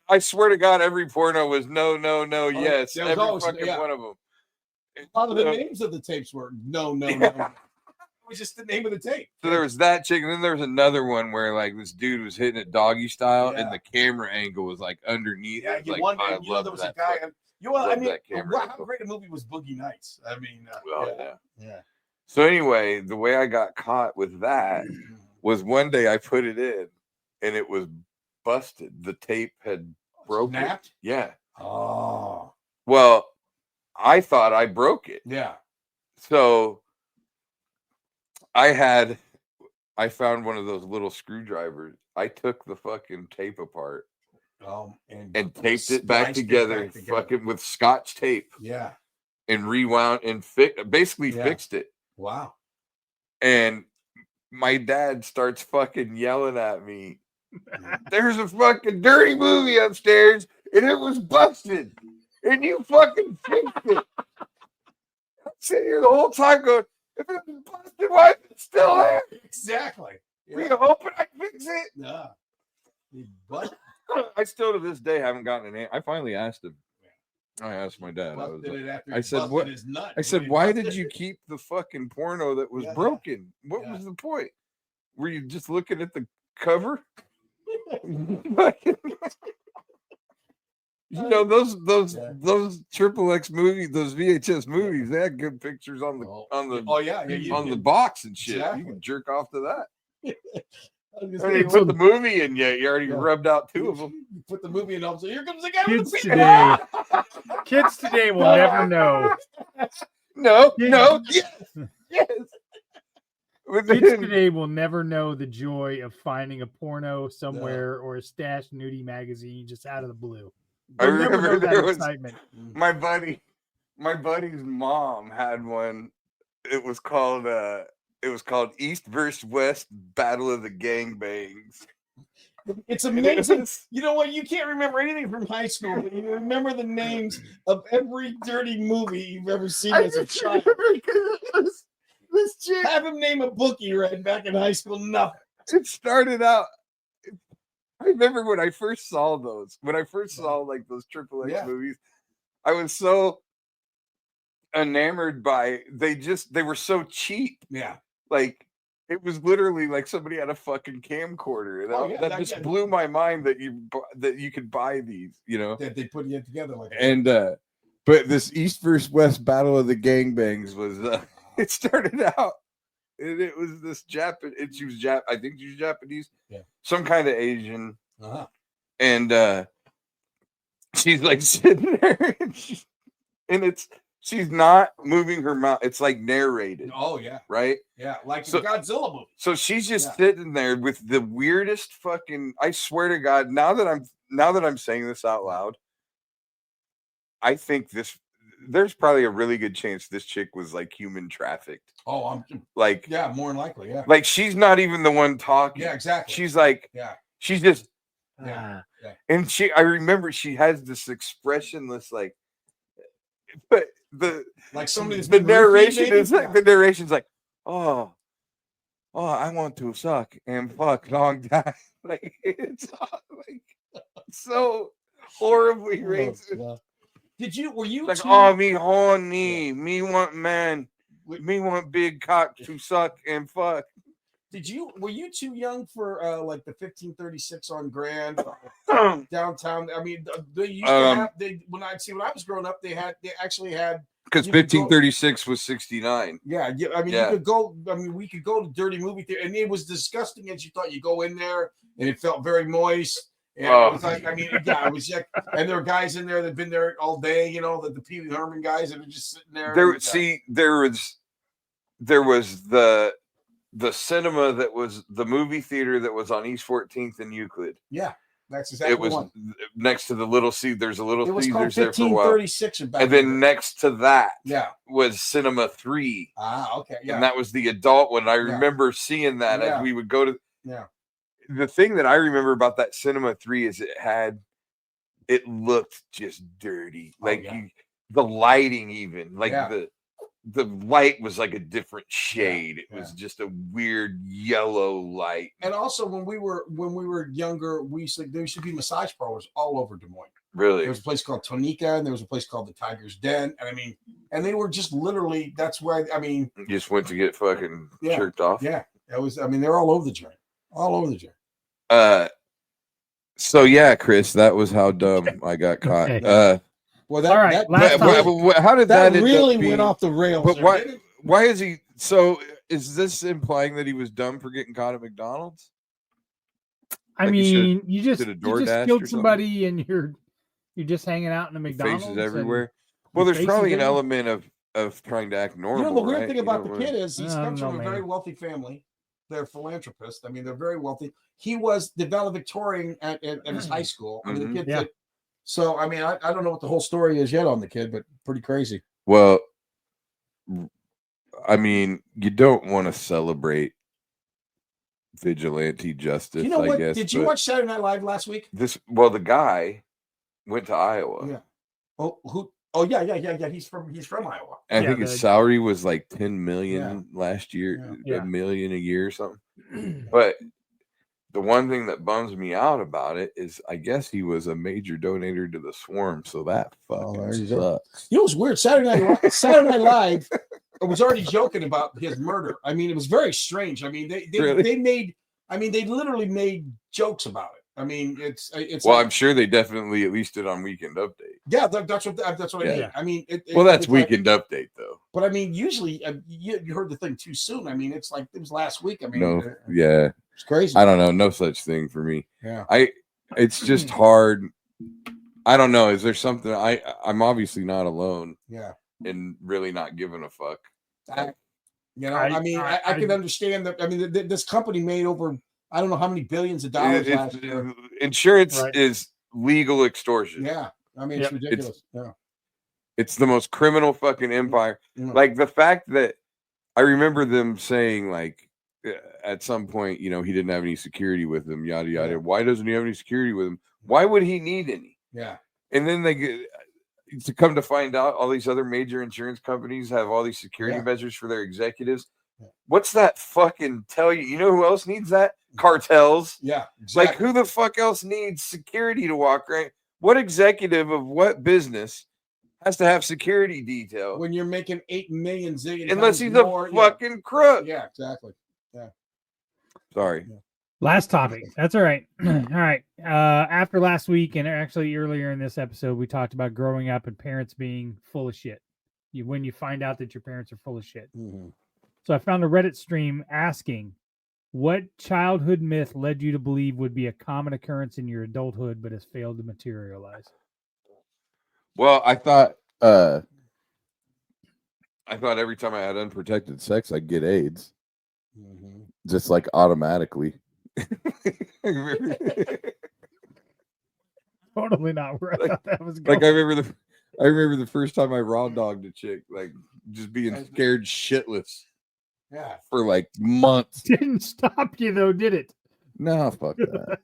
I swear to God, every porno was no, yes, every fucking one of them. A lot of the names of the tapes were no. It was just the name of the tape. So there was that chick, and then there was another one where like this dude was hitting it doggy style, and the camera angle was like underneath. Yeah, there was a guy. How great a movie was Boogie Nights? I mean, So anyway, the way I got caught with that was one day I put it in and it was busted. The tape had broken. Snapped? Yeah. Oh. Well, I thought I broke it. Yeah. So I found one of those little screwdrivers. I took the fucking tape apart and taped it back together, fucking with Scotch tape. Yeah. And rewound and basically fixed it. Wow. And my dad starts fucking yelling at me. There's a fucking dirty movie upstairs and it was busted. And you fucking fixed it. I'm sitting here the whole time going, if it was busted, why is it still there? Exactly. Were you hoping I'd fix it? Yeah. I still to this day haven't gotten an answer. I finally asked him. I asked my dad. I said, "What?" I said, "Why did you keep the fucking porno that was broken? What was the point? Were you just looking at the cover?" You know those XXX movies, those VHS movies. They had good pictures on the on the box and shit. Exactly. You can jerk off to that. You put the movie in yet. You already rubbed out two of them. You put the movie in, and so here comes the guy Kids with the today. Kids today will never know. No, yes. Kids today will never know the joy of finding a porno somewhere or a stash nudie magazine just out of the blue. I remember there was excitement. My buddy's mom had one. It was called East versus West Battle of the Gangbangs. It's amazing. You know what? You can't remember anything from high school, but you remember the names of every dirty movie you've ever seen as a child. This chick. Have him name a book he read back in high school. Nothing. It started out. I remember when I first saw those. When I first saw like those XXX movies, I was so enamored by. They were so cheap. Yeah. Like it was literally like somebody had a fucking camcorder. That just blew my mind that you could buy these, you know. That they put it together like that. And but this East versus West Battle of the Gangbangs was it started out and it was this Japanese. I think she was Japanese. Yeah. Some kind of Asian. Uh-huh. And she's like sitting there and she's not moving her mouth. It's like narrated. Oh yeah. Right? Yeah, like the Godzilla movie. So she's just sitting there with the weirdest fucking, I swear to God, now that I'm saying this out loud, I think there's probably a really good chance this chick was like human trafficked. Oh, I'm like, yeah, more than likely, yeah. Like she's not even the one talking. Yeah, exactly. She's like, she's just, and I remember she has this expressionless, like, but the narration's like, oh, I want to suck and fuck long time. Like it's like so horribly racist. Were you like, oh, me horny, me want man, me want big cock to suck and fuck. Were you too young for like the 1536 on Grand downtown? I mean, they used to have when I was growing up, they actually had because 1536 was 69. Yeah, I mean, you could go. I mean, we could go to dirty movie theater, and it was disgusting as you thought. You go in there, and it felt very moist. And it was like, I mean, it was like, and there were guys in there that'd been there all day. You know, the Pee Wee Herman guys that were just sitting there. There was the cinema that was the movie theater that was on East 14th and Euclid. Yeah, that's exactly it was one. Next to the Little Caesars. There's a Little Caesars there for a while. 1536 and then next to that was Cinema 3. Ah, okay. Yeah. And that was the adult one. I remember seeing that as we would go to. Yeah. The thing that I remember about that Cinema 3 is it looked just dirty. Like the lighting even. Like the light was like a different shade. It was just a weird yellow light. And also when we were younger, there used to be massage parlors all over Des Moines. Really? There was a place called Tonica, and there was a place called the Tiger's Den. And I mean, and they were just literally, that's where, I mean. You just went to get fucking jerked off? Yeah. It was, I mean, they're all over the joint. All over the joint. So yeah, Chris, that was how dumb I got caught. Okay. Well, that, how did that really went off the rails? But why is he? So is this implying that he was dumb for getting caught at McDonald's? I Like you mean, you just did a DoorDash or killed something? somebody and you're just hanging out in a McDonald's. Faces and everywhere. Well, your there's face probably is an everywhere. element of trying to act normal. You know, the weird right? thing You about don't the wanna- kid is he I don't comes from know, a very man. wealthy family. They're philanthropists. I mean, they're very wealthy. He was the valedictorian at his high school. I mean, Mhm. the kid. Yeah. So, I mean, I don't know what the whole story is yet on the kid, but pretty crazy. Well, I mean, you don't want to celebrate vigilante justice. You know I what? guess. Did you but watch Saturday Night Live last week? the guy went to Iowa. Yeah. Oh, who? Oh, yeah. He's from Iowa. And I Yeah, think his the- salary was like 10 million last year, Yeah. a million a year or something. But the one thing that bums me out about it is I guess he was a major donator to the Swarm, so that fucking there you go. sucks. You know what's weird? Saturday Night Live was already joking about his murder. I mean, it was very strange. I mean, they literally made jokes about it. I mean, it's Well, like, I'm sure they definitely at least did on Weekend Update. yeah, that's what I mean. Yeah. I mean, Well, that's it's like- Weekend Update though. but I mean, usually you heard the thing too soon. I mean, it's like it was last week. I mean, No, yeah, it's crazy. I don't know, no such thing for me. Yeah. It's just hard. I don't know. Is there something I'm obviously not alone Yeah. in really not giving a fuck. I I- can understand that. I mean, this company made over I don't know how many billions of dollars last year. Insurance Right. is legal extortion. Yeah, I mean, it's Yep. ridiculous. Yeah. It's the most criminal fucking empire. Yeah. Like the fact that I remember them saying, like, at some point, he didn't have any security with him, yada yada. Yeah. Why doesn't he have any security with him? Why would he need any? Yeah. And then they get to come to find out all these other major insurance companies have all these security Yeah. measures for their executives. Yeah. What's that fucking tell you? You know who else needs that? Cartels. Yeah. Like, Exactly. who the fuck else needs security to walk right? What executive of what business has to have security detail? When you're making 8 million zillion Unless times he's more, a fucking crook. yeah, exactly. Sorry. Last topic. That's all right. All right. After last week, and actually earlier in this episode, we talked about growing up and parents being full of shit. When you find out that your parents are full of shit. Mhm. So I found a Reddit stream asking, what childhood myth led you to believe would be a common occurrence in your adulthood but has failed to materialize? Well, I thought every time I had unprotected sex, I'd get AIDS, Mhm. just like automatically. Totally not where I Like- thought that was going. Like I remember the first time I raw dogged a chick, like just being scared shitless Yeah. for like months. Didn't stop you though, did it? No, fuck that.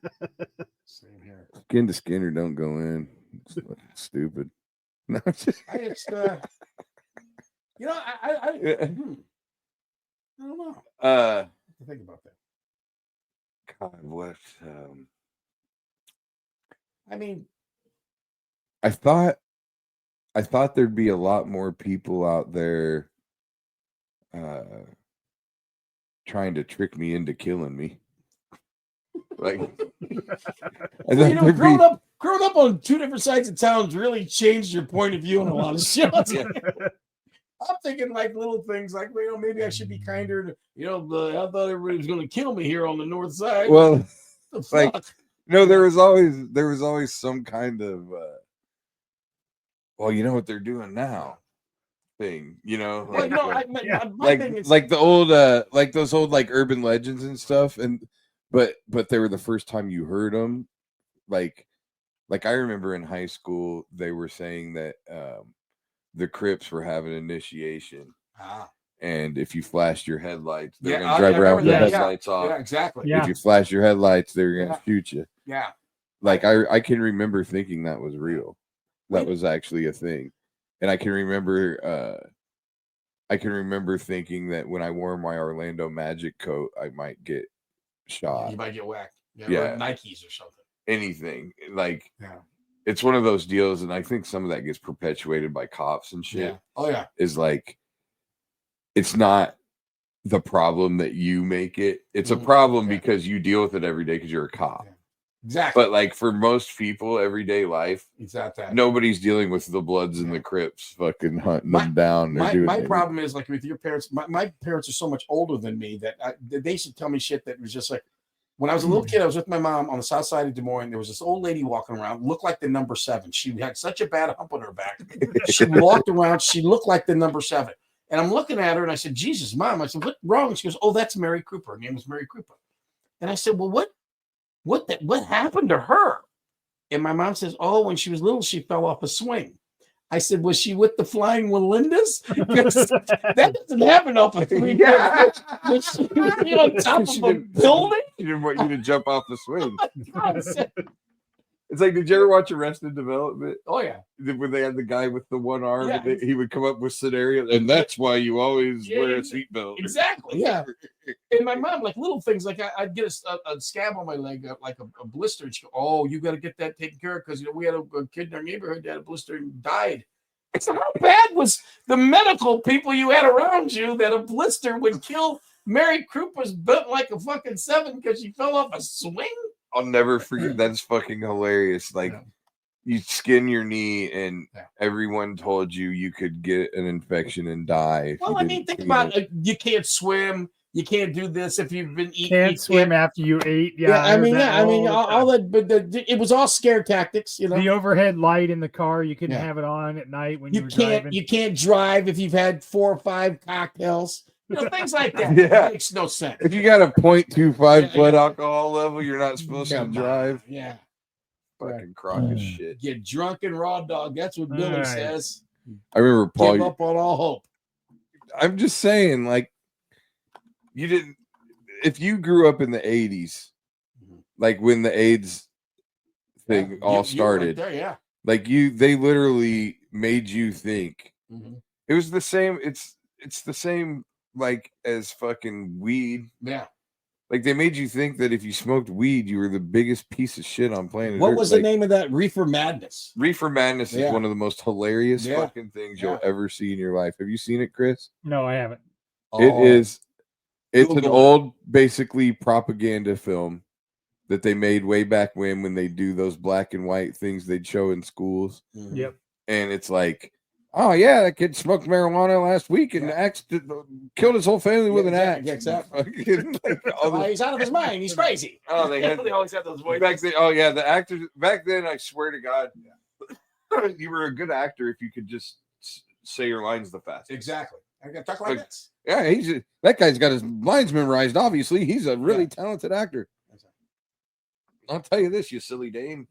Same here. Skin to skin or don't go in. It's fucking stupid. No, I just, you know, I don't know. uh, I think about that. God, what? I mean, I thought there'd be a lot more people out there trying to trick me into killing me. Like, I thought you know, there'd growing be- up on two different sides of town really changed your point of view on a lot of shit. I'm thinking like little things like, well, you know, maybe I should be kinder. To, you know, I thought everybody was going to kill me here on the north side. well, The fuck? like, no, there was always some kind of well, you know what they're doing now thing, Well, like, no, my thing is, like the old like those old like urban legends and stuff, and but they were the first time you heard them, like I remember in high school they were saying that the Crips were having initiation, and if you flashed your headlights, they're gonna drive around with the remember that. headlights off. yeah, exactly. Yeah. If you flash your headlights, they're gonna Yeah. shoot you. Yeah. Like I can remember thinking that was real. That Wait. was actually a thing. And I can remember thinking that when I wore my Orlando Magic coat, I might get shot. You might get whacked. Yeah. Or Nikes or something. Anything. Like, Yeah. it's one of those deals, and I think some of that gets perpetuated by cops and shit. Yeah. Oh yeah. Is like, it's not the problem that you make it. It's a Mhm. problem Yeah. because you deal with it every day because you're a cop. Yeah. Exactly. But like for most people, everyday life, Exactly. nobody's dealing with the Bloods and the Crips fucking hunting them down. My problem is like with your parents. My parents are so much older than me that they used to tell me shit that was just like when I was a little kid. I was with my mom on the south side of Des Moines. There was this old lady walking around, looked like the number 7. She had such a bad hump on her back. She walked around. She looked like the number 7. And I'm looking at her and I said, Jesus, Mom. I said, what's wrong? And she goes, oh, that's Mary Cooper. Her name was Mary Cooper. And I said, well, what happened to her? And my mom says, oh, when she was little, she fell off a swing. I said, was she with the Flying Melindas? That doesn't happen off a swing. Yeah. Was she on top of a building? She didn't want you to jump off the swing. It's like, did you ever watch Arrested Development? Oh, yeah. When they had the guy with the one arm, Yeah. and he would come up with scenarios, and that's why you always wear a seatbelt. Exactly, yeah. And my mom, like little things, like I'd get a scab on my leg, like a blister. And she'd go, oh, you got to get that taken care of because we had a kid in our neighborhood that had a blister and died. I said, how bad was the medical people you had around you that a blister would kill Mary Cooper's built like a fucking 7 because she fell off a swing? I'll never forget. That's fucking hilarious. Like, you skin your knee, and everyone told you could get an infection and die. Well, I mean, think about it. You can't swim. You can't do this if you've been eating. Can't swim after you ate. Yeah, I mean, all that. But it was all scare tactics. You know, the overhead light in the car, you couldn't have it on at night when you were driving. You can't drive if you've had 4 or 5 cocktails. You know, things like that. Yeah. It makes no sense. If you got a 0.25 blood alcohol level, you're not supposed to drive. Yeah. Fucking crock of shit. Get drunk and raw dog. That's what Billy says. I remember Paul. Give up on all hope. I'm just saying, like, you didn't. If you grew up in the 80s, like when the AIDS thing all started, right there, like they literally made you think. It was the same. It's the same. Like as fucking weed. Yeah. Like they made you think that if you smoked weed, you were the biggest piece of shit on planet Earth. What was the name of that? Reefer Madness. Reefer Madness is one of the most hilarious fucking things you'll ever see in your life. Have you seen it, Chris? No, I haven't. It's an old, basically propaganda film that they made way back when they do those black and white things they'd show in schools. Yep. And it's like, oh yeah, that kid smoked marijuana last week and killed his whole family with an axe. Exactly. He's out of his mind. He's crazy. Oh, they always have those voices. Back then, the actors back then. I swear to God, you were a good actor if you could just say your lines the fastest. Exactly. I got to talk like this. Yeah, that guy's got his lines memorized. Obviously, he's a really talented actor. I'll tell you this, you silly dame.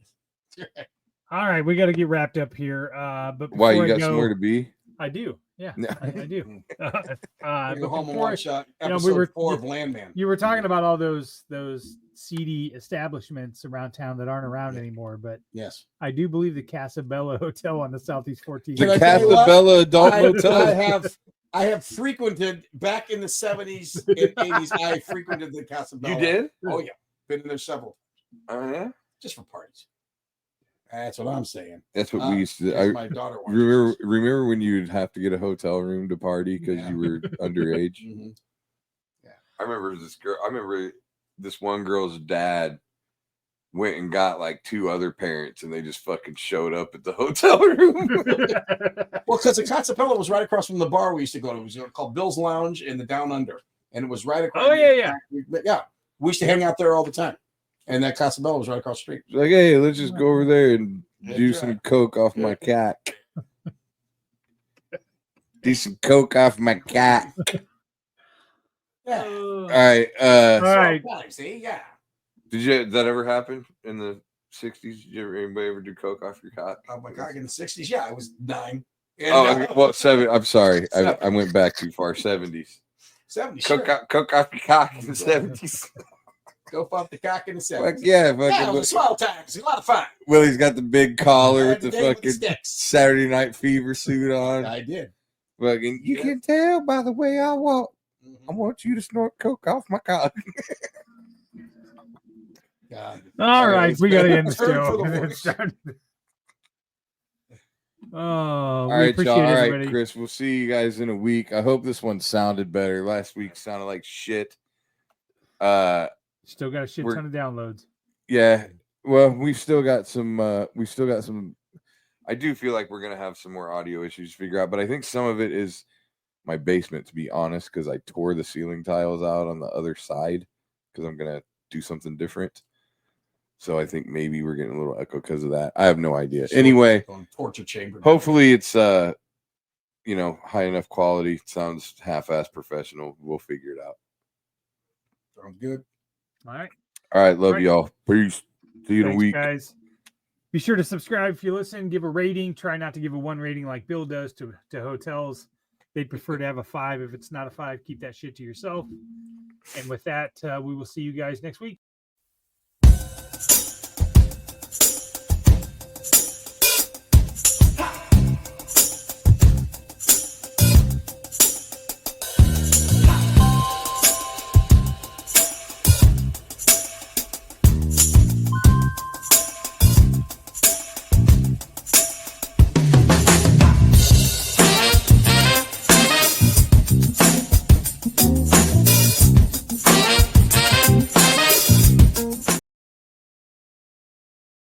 All right, we got to get wrapped up here. But why you got somewhere to be? I do. Yeah, I do. Go home and watch episode 4 of Landman. You were talking about all those seedy establishments around town that aren't around anymore, but yes, I do believe the Casabella Hotel on the Southeast 14th. The Casabella Adult Motel. I have frequented back in the 70s and 80s. I frequented the Casabella. You did? Oh yeah, been there several. Just for parties. That's what I'm saying. That's what we used to do. My daughter remember when you'd have to get a hotel room to party because you were underage? Yeah. I remember this one girl's dad went and got like 2 other parents and they just fucking showed up at the hotel room. Well, because the Casabella was right across from the bar we used to go to. It was called Bill's Lounge in the Down Under. And it was right across. Oh, yeah. Yeah. We used to hang out there all the time. And that Casabella was right across the street. Like, hey, let's just go over there and do some coke off my cat. Do some coke off my cat. Yeah. All right. See, yeah. Did that ever happen in the 60s? Did anybody ever do coke off your cock? Oh my God, in the 60s, yeah, I was 9. And, 7. I'm sorry, I went back too far. 70s. 70s. Coke off your cock in the 70s. Go pop the cock in the 70s. Fuck yeah, it was small times. A lot of fun. Willie's got the big collar with the fucking Saturday Night Fever suit on. I did. Fucking, you can tell by the way I walk. I want you to snort coke off my cock. God. All right, we got to end the show. All right, y'all. All right, Chris, we'll see you guys in a week. I hope this one sounded better. Last week sounded like shit. Still got a shit ton of downloads. Yeah, Well, we still got some. I do feel like we're gonna have some more audio issues to figure out, but I think some of it is my basement, to be honest, because I tore the ceiling tiles out on the other side because I'm gonna do something different. So I think maybe we're getting a little echo because of that. I have no idea. Anyway, torture chamber. hopefully it's high enough quality. Sounds half-ass professional. We'll figure it out. Sounds good. All right. All right, love All right. y'all. Peace. See you in a Thanks, week. guys. Be sure to subscribe if you listen. Give a rating. Try not to give a 1 rating like Bill does to hotels. They'd prefer to have a 5. If it's not a 5, keep that shit to yourself. And with that, we will see you guys next week.